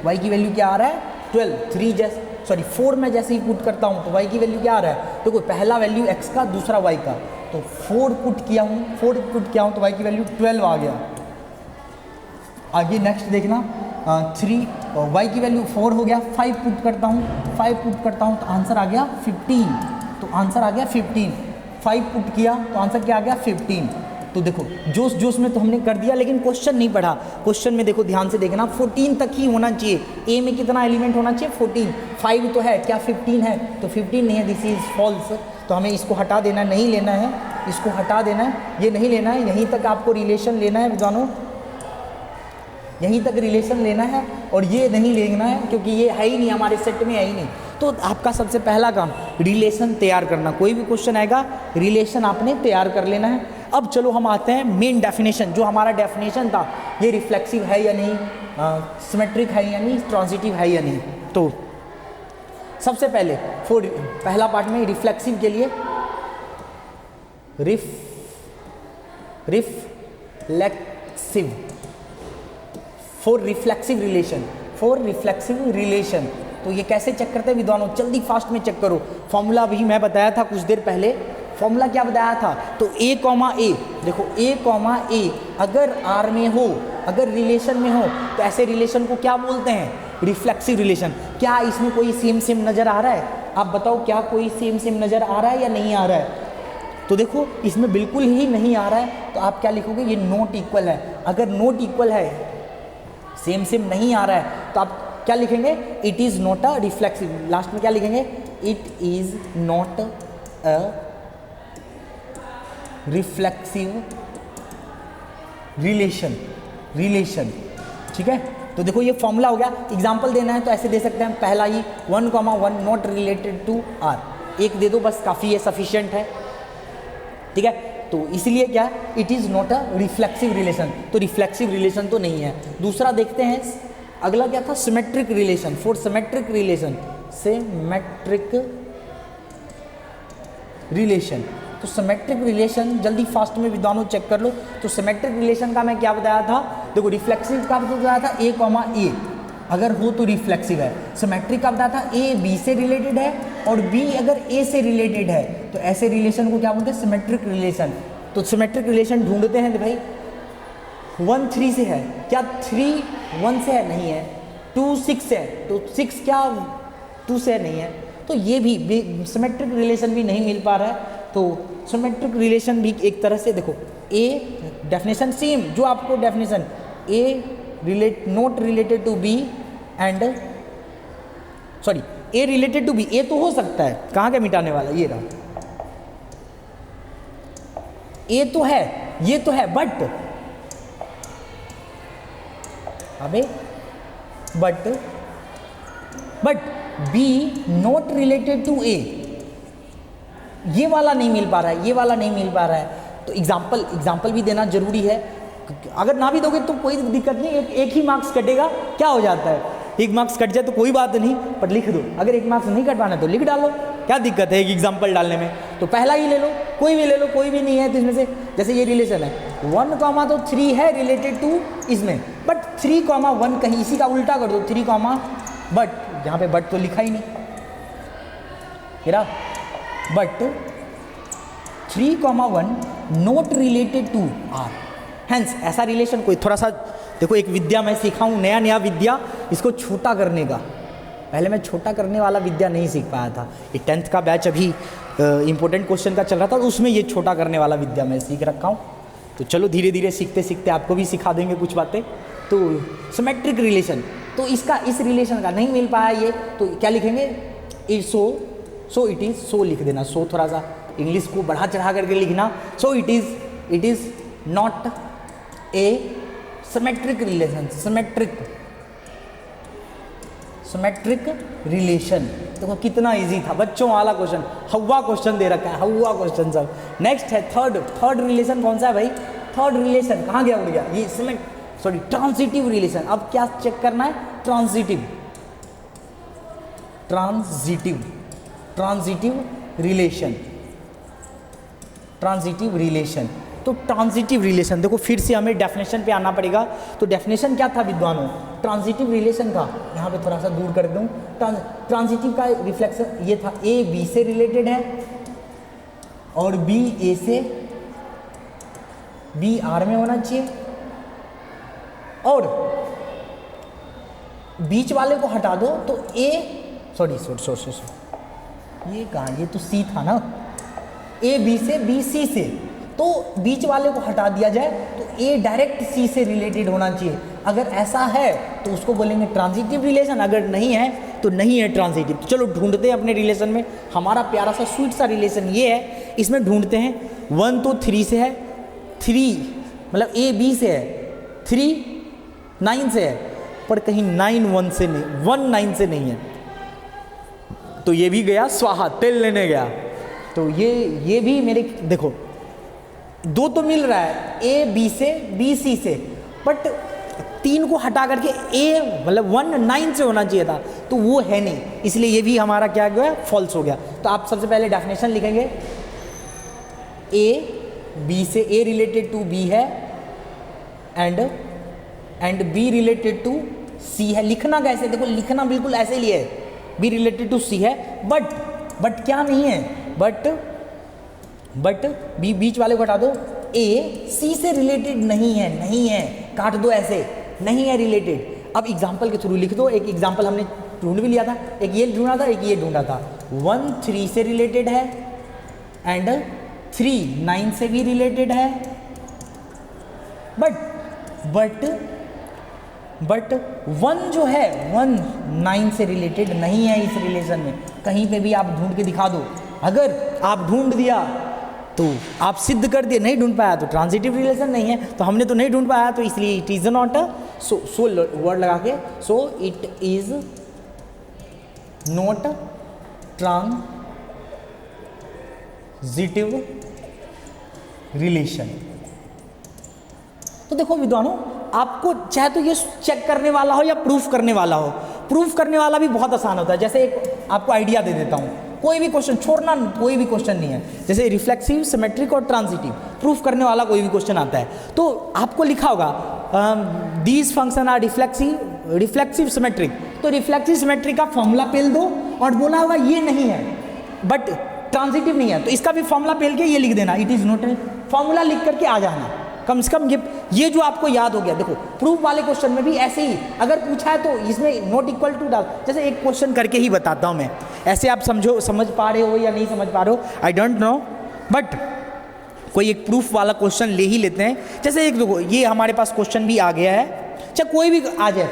y की वैल्यू क्या आ रहा है, 12। 4 में जैसे ही पुट करता हूँ तो y की वैल्यू क्या आ रहा है, देखो पहला वैल्यू x का, दूसरा y का, तो 4 पुट किया हूँ तो y की वैल्यू 12 आ गया। आगे नेक्स्ट देखना, 3 y की वैल्यू 4 हो गया, 5 पुट करता हूँ तो आंसर आ गया 15, 5 पुट किया तो आंसर क्या आ गया, 15। तो देखो जोश में तो हमने कर दिया, लेकिन क्वेश्चन नहीं पढ़ा। क्वेश्चन में देखो ध्यान से देखना, 14 तक ही होना चाहिए। ए में कितना एलिमेंट होना चाहिए, 14, 5 तो है, क्या 15 है, तो 15 नहीं है, दिस इज फॉल्स। तो हमें इसको हटा देना, नहीं लेना है, इसको हटा देना है, ये नहीं लेना है, यहीं तक आपको रिलेशन लेना है विद्वानों, यहीं तक रिलेशन लेना है, और ये नहीं लेना है क्योंकि ये है ही नहीं, हमारे सेट में है ही नहीं। तो आपका सबसे पहला काम रिलेशन तैयार करना, कोई भी क्वेश्चन आएगा रिलेशन आपने तैयार कर लेना है। अब चलो हम आते हैं मेन डेफिनेशन, जो हमारा डेफिनेशन था, ये रिफ्लेक्सिव है या नहीं, सिमेट्रिक है या नहीं, ट्रांजिटिव है या नहीं। तो सबसे पहले पहला पार्ट में रिफ्लेक्सिव के लिए रिफ्लेक्सिव रिलेशन तो ये कैसे चेक करते हैं विद्वानों, जल्दी फास्ट में चेक करो। फॉर्मूला भी मैं बताया था कुछ देर पहले, फॉर्मूला क्या बताया था, तो A कॉमा ए, देखो A कॉमा ए अगर R में हो, अगर रिलेशन में हो, तो ऐसे रिलेशन को क्या बोलते हैं, रिफ्लेक्सिव रिलेशन। क्या इसमें कोई सेम सेम नज़र आ रहा है, आप बताओ क्या कोई सेम सेम नज़र आ रहा है या नहीं आ रहा है, तो देखो इसमें बिल्कुल ही नहीं आ रहा है, तो आप क्या लिखोगे, ये नॉट इक्वल है। अगर नॉट इक्वल है, सेम सेम नहीं आ रहा है, तो आप क्या लिखेंगे, it is not a reflexive, last में क्या लिखेंगे, it is not a reflexive relation, ठीक है। तो देखो ये फॉर्मूला हो गया। एग्जाम्पल देना है तो ऐसे दे सकते हैं, पहला ही 1,1 नॉट रिलेटेड टू R, एक दे दो बस, काफ़ी है, सफिशिएंट है, ठीक है। तो इसलिए क्या, it is not a reflexive relation, तो रिफ्लेक्सिव रिलेशन तो नहीं है। दूसरा देखते हैं, अगला क्या था, symmetric relation. For symmetric relation, symmetric relation, तो सिमेट्रिक रिलेशन जल्दी फास्ट में विद्वानों चेक कर लो। तो सिमेट्रिक रिलेशन का मैं क्या बताया था, देखो रिफ्लेक्सिव का बताया था A कॉमा ए, अगर हो तो रिफ्लेक्सिव है। सिमेट्रिक का बताया था A B से रिलेटेड है और B अगर A से रिलेटेड है, तो ऐसे रिलेशन को क्या बोलते हैं, सिमेट्रिक रिलेशन। तो सिमेट्रिक रिलेशन ढूंढते हैं, तो भाई 1 3 से है, क्या 3 1 से है, नहीं है। 2 6 से है, तो 6 क्या 2 से नहीं है, तो ये भी सिमेट्रिक रिलेशन भी नहीं मिल पा रहा है। तो सिमेट्रिक रिलेशन भी एक तरह से देखो, A डेफिनेशन सेम जो आपको definition, A not related to B and sorry A related to B, A तो हो सकता है, कहाँ का मिटाने वाला, ये रहा, A तो है, ये तो है, but B not related to A, ये वाला नहीं मिल पा रहा है, ये वाला नहीं मिल पा रहा है। तो एग्जाम्पल भी देना जरूरी है, अगर ना भी दोगे तो कोई दिक्कत नहीं, एक ही मार्क्स कटेगा, क्या हो जाता है, एक मार्क्स कट जाए तो कोई बात नहीं, पर लिख दो। अगर एक मार्क्स नहीं कटवाना तो लिख डालो, क्या दिक्कत है एक एग्जाम्पल डालने में। तो पहला ही ले लो, कोई भी ले लो, कोई भी नहीं है तो इसमें से, जैसे ये रिलेशन है 1 कॉमा तो 3 है रिलेटेड टू इसमें, बट 3 कॉमा 1 कहीं इसी का उल्टा कर दो, 3 कॉमा बट, यहाँ पे बट तो लिखा ही नहीं, but 3,1 not related to R, hence ऐसा रिलेशन कोई थोड़ा सा देखो, एक विद्या मैं सीखा हूँ, नया विद्या, इसको छोटा करने का, पहले मैं छोटा करने वाला विद्या नहीं सीख पाया था, ये 10th का बैच अभी इंपॉर्टेंट क्वेश्चन का चल रहा था, तो उसमें ये छोटा करने वाला विद्या मैं सीख रखा हूँ। तो चलो धीरे धीरे सीखते सीखते आपको भी सिखा देंगे कुछ बातें। तो सिमेट्रिक रिलेशन, तो इसका इस रिलेशन का नहीं मिल पाया ये, तो क्या लिखेंगे, सो इट इज़, सो लिख देना, सो थोड़ा सा इंग्लिश को बढ़ा चढ़ा करके लिखना, so it is not a symmetric relation, symmetric relation. देखो कितना इजी था, बच्चों वाला क्वेश्चन, हवा क्वेश्चन दे रखा है, हवा क्वेश्चन सब। नेक्स्ट है थर्ड रिलेशन, कौन सा है भाई, थर्ड रिलेशन कहाँ गया, उड़ गया, ये ट्रांजिटिव रिलेशन। अब क्या चेक करना है, ट्रांजिटिव रिलेशन। तो ट्रांजिटिव रिलेशन देखो, फिर से हमें डेफिनेशन पे आना पड़ेगा। तो डेफिनेशन क्या था विद्वानों, ट्रांजिटिव रिलेशन का, यहाँ पे थोड़ा सा दूर कर दूँ, ट्रांजिटिव का रिफ्लेक्शन ये था, A B से रिलेटेड है और B A से, B R में होना चाहिए, और बीच वाले को हटा दो तो A सॉरी ये कहाँ, ये तो C था ना, A B से, B C से, तो बीच वाले को हटा दिया जाए तो A डायरेक्ट C से रिलेटेड होना चाहिए। अगर ऐसा है तो उसको बोलेंगे ट्रांजिटिव रिलेशन, अगर नहीं है तो नहीं है ट्रांजिटिव। तो चलो ढूंढते हैं अपने रिलेशन में, हमारा प्यारा सा स्वीट सा रिलेशन ये है, इसमें ढूंढते हैं। 1 तो 3 से है, 3 मतलब A B से है, 3 9 से है, पर कहीं 9 1 से नहीं, 1 9 से नहीं है, तो ये भी गया स्वाहा, तेल लेने गया। तो ये भी मेरे, देखो 2 तो मिल रहा है, A B से, B C से, बट 3 को हटा करके A मतलब 1 9 से होना चाहिए था, तो वो है नहीं, इसलिए ये भी हमारा क्या गया, फॉल्स हो गया। तो आप सबसे पहले डेफिनेशन लिखेंगे, A B से, A रिलेटेड टू B है and B related to C है। लिखना कैसे, देखो लिखना बिल्कुल ऐसे ही है, बी रिलेटेड टू सी है, बट क्या नहीं है, बट बी बीच वाले को हटा दो, ए सी से रिलेटेड नहीं है, काट दो ऐसे, नहीं है रिलेटेड। अब एग्जाम्पल के थ्रू लिख दो, एक एग्जाम्पल हमने ढूंढ भी लिया था, एक ये ढूंढा था, एक ये ढूंढा था। 1 3 से रिलेटेड है एंड 3 9 से भी रिलेटेड है, बट 1 जो है 1 9 से रिलेटेड नहीं है इस रिलेशन में। कहीं पे भी आप ढूंढ के दिखा दो, अगर आप ढूंढ दिया तो आप सिद्ध कर दिए, नहीं ढूंढ पाया तो ट्रांजिटिव रिलेशन नहीं है, तो हमने तो नहीं ढूंढ पाया, तो इसलिए it is not a, so word लगा के, so it is not transitive relation. तो देखो विद्वानों, आपको चाहे तो ये चेक करने वाला हो या प्रूफ करने वाला हो, प्रूफ करने वाला भी बहुत आसान होता है। जैसे एक आपको आइडिया दे देता हूँ, कोई भी क्वेश्चन छोड़ना, कोई भी क्वेश्चन नहीं है, जैसे रिफ्लेक्सिव, सिमेट्रिक और ट्रांजिटिव, प्रूफ करने वाला कोई भी क्वेश्चन आता है तो आपको लिखा होगा these function are reflexive symmetric, तो रिफ्लेक्सिव सिमेट्रिक का फॉर्मूला पेल दो और बोला होगा ये नहीं है बट ट्रांजिटिव नहीं है, तो इसका भी फॉर्मूला पेल के ये लिख देना, इट इज नॉट, फॉर्मूला लिख करके आ जाना, कम से कम ये जो आपको याद हो गया। देखो प्रूफ वाले क्वेश्चन में भी ऐसे ही अगर पूछा है तो इसमें नॉट इक्वल टू डाल, जैसे एक क्वेश्चन करके ही बताता हूँ मैं, ऐसे आप समझ पा रहे हो या नहीं समझ पा रहे हो आई डोंट नो, बट कोई एक प्रूफ वाला क्वेश्चन ले ही लेते हैं। जैसे एक देखो, ये हमारे पास क्वेश्चन भी आ गया है, चाहे कोई भी आ जाए,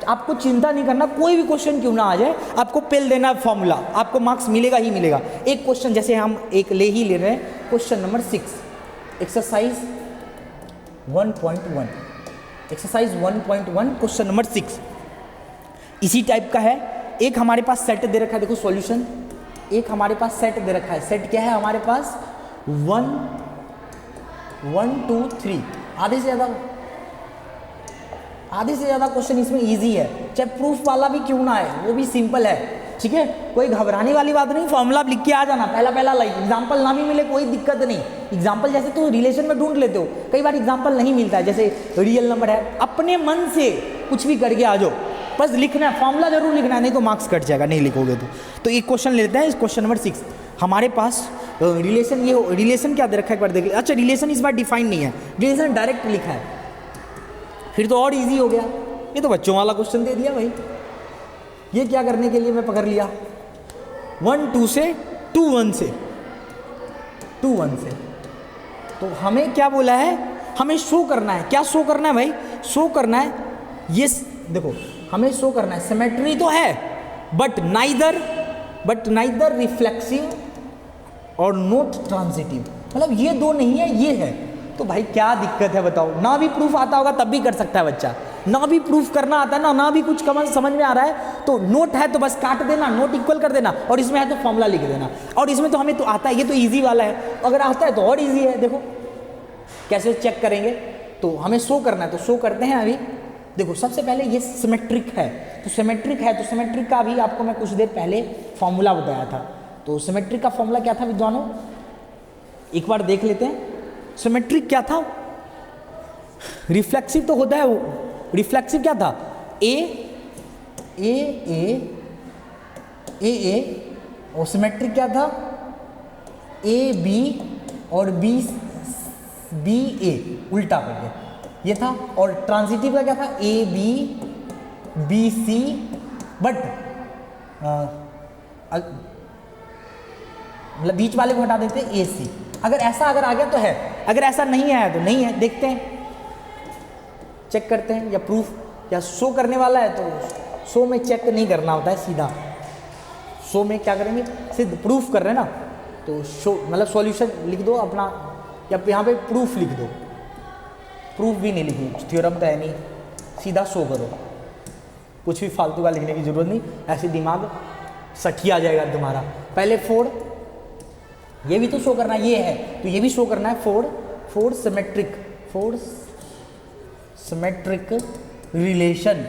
आपको चिंता नहीं करना, कोई भी क्वेश्चन क्यों ना आ जाए, आपको पेल देना फॉर्मूला, आपको मार्क्स मिलेगा ही मिलेगा। एक क्वेश्चन जैसे हम एक ले ही ले रहे हैं, question number 6, exercise 1.1, exercise 1.1 question number 6 इसी टाइप का है। एक हमारे पास सेट दे रखा है, देखो सॉल्यूशन, एक हमारे पास सेट दे रखा है, सेट क्या है हमारे पास 1 1 2 3, आधे से ज़्यादा क्वेश्चन इसमें इजी है, चाहे प्रूफ वाला भी क्यों ना है, वो भी सिंपल है, ठीक है, कोई घबराने वाली बात नहीं, फॉर्मूला लिख के आ जाना, पहला लाइक, एग्जाम्पल ना भी मिले कोई दिक्कत नहीं, एग्जाम्पल जैसे तो रिलेशन में ढूंढ लेते हो, कई बार एग्जाम्पल नहीं मिलता है, जैसे रियल नंबर है, अपने मन से कुछ भी करके आ जाओ, बस लिखना है, फॉर्मूला जरूर लिखना है, नहीं तो मार्क्स कट जाएगा नहीं लिखोगे तो एक क्वेश्चन लेते हैं, इस क्वेश्चन नंबर 6 हमारे पास रिलेशन, ये रिलेशन क्या दे रखा है एक बार देख, अच्छा रिलेशन इस बार डिफाइन नहीं है, रिलेशन डायरेक्ट लिखा है, फिर तो और इजी हो गया, ये तो बच्चों वाला क्वेश्चन दे दिया भाई, ये क्या करने के लिए मैं पकड़ लिया 1 2 से 2 1 से 2 1 से, तो हमें क्या बोला है, हमें शो करना है, क्या शो करना है भाई, शो करना है, ये देखो हमें शो करना है सिमेट्री तो है बट नाइदर रिफ्लेक्सिव और नॉट ट्रांजिटिव, मतलब ये दो नहीं है, ये है, तो भाई क्या दिक्कत है बताओ, ना भी प्रूफ आता होगा तब भी कर सकता है बच्चा, ना भी प्रूफ करना आता है ना भी कुछ समझ में आ रहा है, तो नोट है तो बस काट देना, नोट इक्वल कर देना, और इसमें है तो फॉर्मूला लिख देना, और इसमें तो हमें तो आता है, ये तो इजी वाला है, अगर आता है तो और इजी है। देखो कैसे चेक करेंगे, तो हमें शो करना है, तो शो करते हैं अभी। देखो सबसे पहले ये सिमेट्रिक है, तो सिमेट्रिक का भी आपको मैं कुछ देर पहले फॉर्मूला बताया था, तो सिमेट्रिक का फॉर्मूला क्या था विद्वानों, एक बार देख लेते हैं। सिमेट्रिक क्या था, रिफ्लेक्सिव तो होता है वो, रिफ्लेक्सिव क्या था, ए और सिमेट्रिक क्या था, ए बी और बी ए, उल्टा करके ये था, और ट्रांजिटिव का क्या था, ए बी सी, बट मतलब बीच वाले को हटा देते ए सी, अगर ऐसा अगर आ गया तो है, अगर ऐसा नहीं आया तो नहीं है, देखते हैं चेक करते हैं, या प्रूफ या शो करने वाला है तो शो में चेक नहीं करना होता है, सीधा शो में क्या करेंगे, सिर्फ प्रूफ कर रहे हैं ना, तो शो मतलब सॉल्यूशन लिख दो अपना, या यहाँ पे प्रूफ लिख दो, प्रूफ भी नहीं लिखी, थ्योरम तो है नहीं, सीधा शो करो, कुछ भी फालतू का लिखने की जरूरत नहीं, ऐसे दिमाग सठिया जाएगा तुम्हारा। पहले फोड़, ये भी तो शो करना, ये है तो ये भी शो करना है, फोड़ सिमेट्रिक रिलेशन,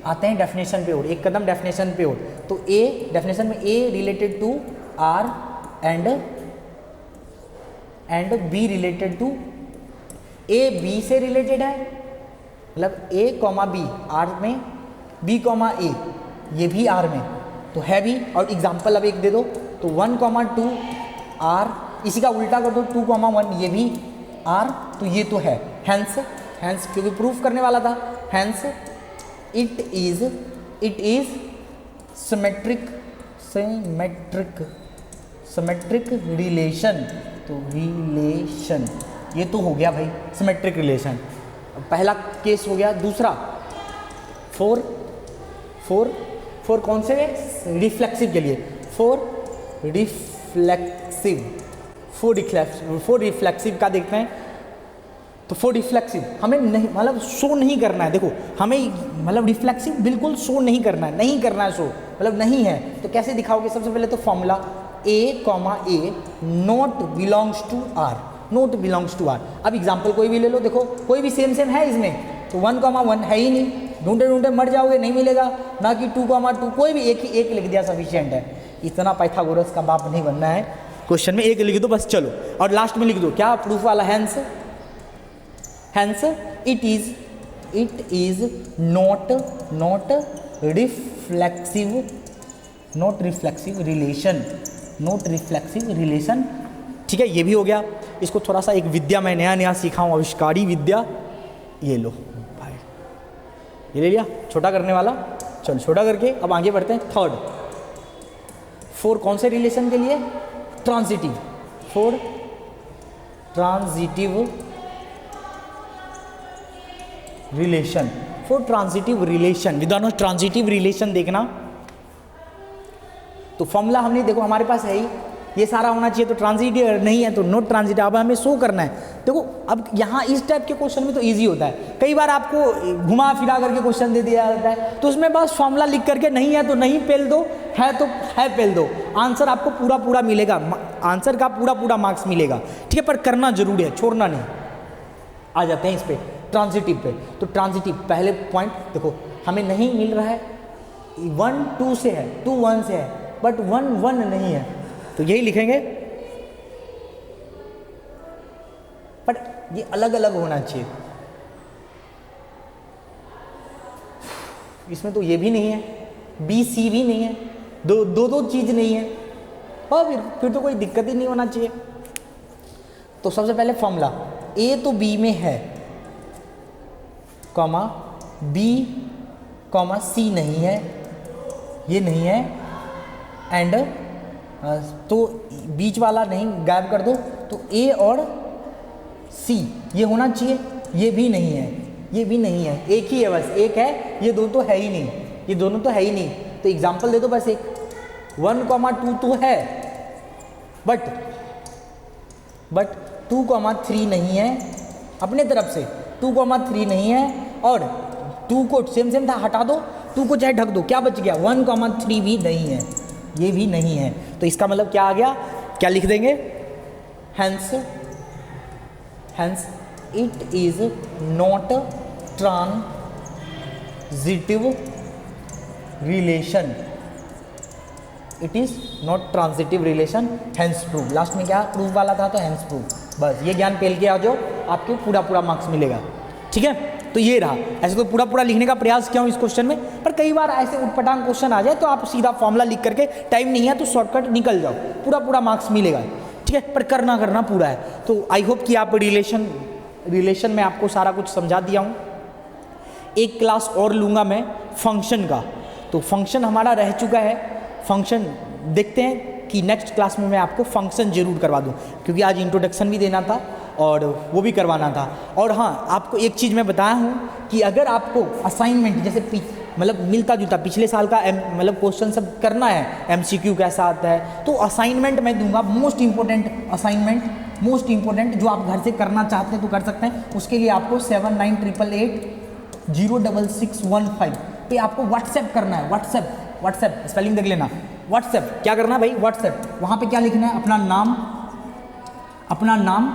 आते हैं डेफिनेशन पे और एक कदम डेफिनेशन पे और, तो ए डेफिनेशन में a related to R and B related to, a b से रिलेटेड है, मतलब ए कॉमा बी, आर में बी कॉमा ए, ये भी आर में, तो है भी। और एग्जाम्पल अब एक दे दो, तो 1,2 आर, इसी का उल्टा कर दो 2,1, ये भी आर, तो ये तो है। हैंस क्योंकि प्रूफ करने वाला था, hence it is symmetric relation, तो रिलेशन ये तो हो गया भाई सिमेट्रिक रिलेशन, पहला केस हो गया। दूसरा फोर कौन से रिफ्लेक्सिव के लिए, फोर रिफ्लेक्सिव का देखते हैं। तो फोर रिफ्लेक्सिव हमें नहीं, मतलब शो नहीं करना है, देखो हमें मतलब रिफ्लेक्सिव बिल्कुल शो नहीं करना है शो, मतलब नहीं है। तो कैसे दिखाओगे? सबसे पहले तो formula A, not belongs to R. अब एग्जाम्पल कोई भी ले लो, देखो कोई भी सेम है इसमें, तो 1,1 है ही नहीं, ढूंढे मर जाओगे, नहीं मिलेगा। ना कि 2,2, कोई भी एक लिख दिया सफिशिएंट है। इतना पाइथागोरस का बाप नहीं बनना है, क्वेश्चन में एक लिख दो बस, चलो। और लास्ट में लिख दो क्या प्रूफ वाला, hence it is not reflexive relation, ठीक है। ये भी हो गया। इसको थोड़ा सा एक विद्या मैं नया सीखा हूँ, आविष्कारी विद्या, ये लो भाई, ये ले लिया, छोटा करने वाला। चलो छोटा करके अब आगे बढ़ते हैं। थर्ड, फोर कौन से रिलेशन के लिए? Transitive, four transitive relation. विद्वानों ट्रांजिटिव रिलेशन देखना, तो फॉर्मूला हमने देखो हमारे पास है ही, ये सारा होना चाहिए, तो ट्रांजिटिव नहीं है तो नॉट ट्रांजिटिव। अब हमें शो करना है। देखो अब यहाँ इस टाइप के क्वेश्चन में तो इजी होता है, कई बार आपको घुमा फिरा करके क्वेश्चन दे दिया जाता है, तो उसमें बस फॉर्मूला लिख करके नहीं है तो नहीं पेल दो, है तो है पेल दो, आंसर आपको पूरा मिलेगा, आंसर का पूरा मार्क्स मिलेगा, ठीक है। पर करना जरूरी है, छोड़ना नहीं। आ जाते हैं इस पे ट्रांजिटिव पे। तो ट्रांजिटिव पहले पॉइंट देखो, हमें नहीं मिल रहा है, 1 2 से है, 2 1 से है, बट 1 1 नहीं है, तो यही लिखेंगे। बट ये अलग अलग होना चाहिए, इसमें तो ये भी नहीं है, बी सी भी नहीं है, दो चीज नहीं है, और फिर तो कोई दिक्कत ही नहीं होना चाहिए। तो सबसे पहले फॉर्मूला, ए तो बी में है, कॉमा बी कॉमा सी नहीं है, ये नहीं है, एंड तो बीच वाला नहीं, गायब कर दो, तो ए और सी ये होना चाहिए, ये भी नहीं है, ये भी नहीं है, एक ही है, बस एक है, ये दोनों तो है ही नहीं, ये दोनों तो है ही नहीं। तो एग्जांपल दे दो बस एक, 1,2 तो है, बट 2,3 नहीं है, अपने तरफ से 2,3 नहीं है, और 2 को सेम था, हटा दो, 2 को चाहे ढक दो, क्या बच गया? 1,3 भी नहीं है, ये भी नहीं है। तो इसका मतलब क्या आ गया? क्या लिख देंगे? Hence it is not transitive relation, it is not transitive relation, hence prove. Last में क्या प्रूफ वाला था, तो हैंस प्रूव। बस ये ज्ञान पेल के आ जाओ, आपको पूरा मार्क्स मिलेगा, ठीक है। तो ये रहा, ऐसे तो पूरा लिखने का प्रयास किया हूँ इस क्वेश्चन में, पर कई बार ऐसे उटपटांग क्वेश्चन आ जाए तो आप सीधा फॉर्मूला लिख करके, टाइम नहीं है तो शॉर्टकट निकल जाओ, पूरा मार्क्स मिलेगा, ठीक है। पर करना पूरा है। तो आई होप कि आप रिलेशन में आपको सारा कुछ समझा दिया हूँ। एक क्लास और लूँगा मैं फंक्शन का, तो फंक्शन हमारा रह चुका है, फंक्शन देखते हैं कि नेक्स्ट क्लास में मैं आपको फंक्शन जरूर करवा दूँ, क्योंकि आज इंट्रोडक्शन भी देना था और वो भी करवाना था। और हाँ, आपको एक चीज़ मैं बताया हूँ कि अगर आपको असाइनमेंट जैसे मतलब मिलता जुलता पिछले साल का मतलब क्वेश्चन सब करना है, MCQ कैसा आता है, तो असाइनमेंट मैं दूंगा, मोस्ट इंपॉर्टेंट जो आप घर से करना चाहते हैं तो कर सकते हैं। उसके लिए आपको 7988806615 पे आपको व्हाट्सएप करना है, व्हाट्सएप स्पेलिंग देख लेना, व्हाट्सएप क्या करना है भाई, व्हाट्सएप, वहाँ पे क्या लिखना है, अपना नाम,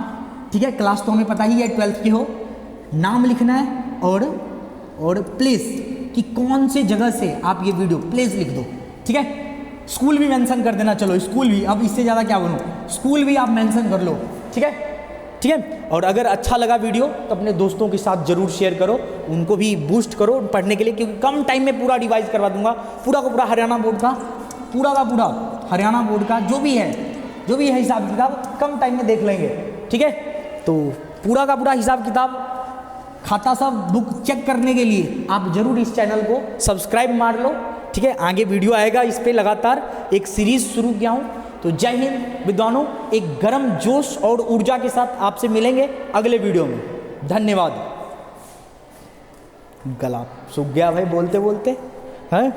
ठीक है, क्लास तो हमें पता ही है 12th की हो, नाम लिखना है, और प्लेस कि कौन से जगह से आप ये वीडियो, प्लेस लिख दो, ठीक है। स्कूल भी मेंशन कर देना, चलो स्कूल भी, अब इससे ज़्यादा क्या बोलूँ, स्कूल भी आप मेंशन कर लो, ठीक है। ठीक है। और अगर अच्छा लगा वीडियो तो अपने दोस्तों के साथ ज़रूर शेयर करो, उनको भी बूस्ट करो पढ़ने के लिए, क्योंकि कम टाइम में पूरा रिवाइज करवा दूंगा, पूरा का पूरा हरियाणा बोर्ड का, पूरा का पूरा हरियाणा बोर्ड का जो भी है हिसाब किताब कम टाइम में देख लेंगे, ठीक है। तो पूरा का पूरा हिसाब किताब खाता सब बुक चेक करने के लिए आप ज़रूर इस चैनल को सब्सक्राइब मार लो, ठीक है। आगे वीडियो आएगा इस पर, लगातार एक सीरीज़ शुरू किया हूँ। तो जय हिंद विद्वानों, एक गर्म जोश और ऊर्जा के साथ आपसे मिलेंगे अगले वीडियो में। धन्यवाद। गला सूख गया भाई बोलते बोलते, हैं।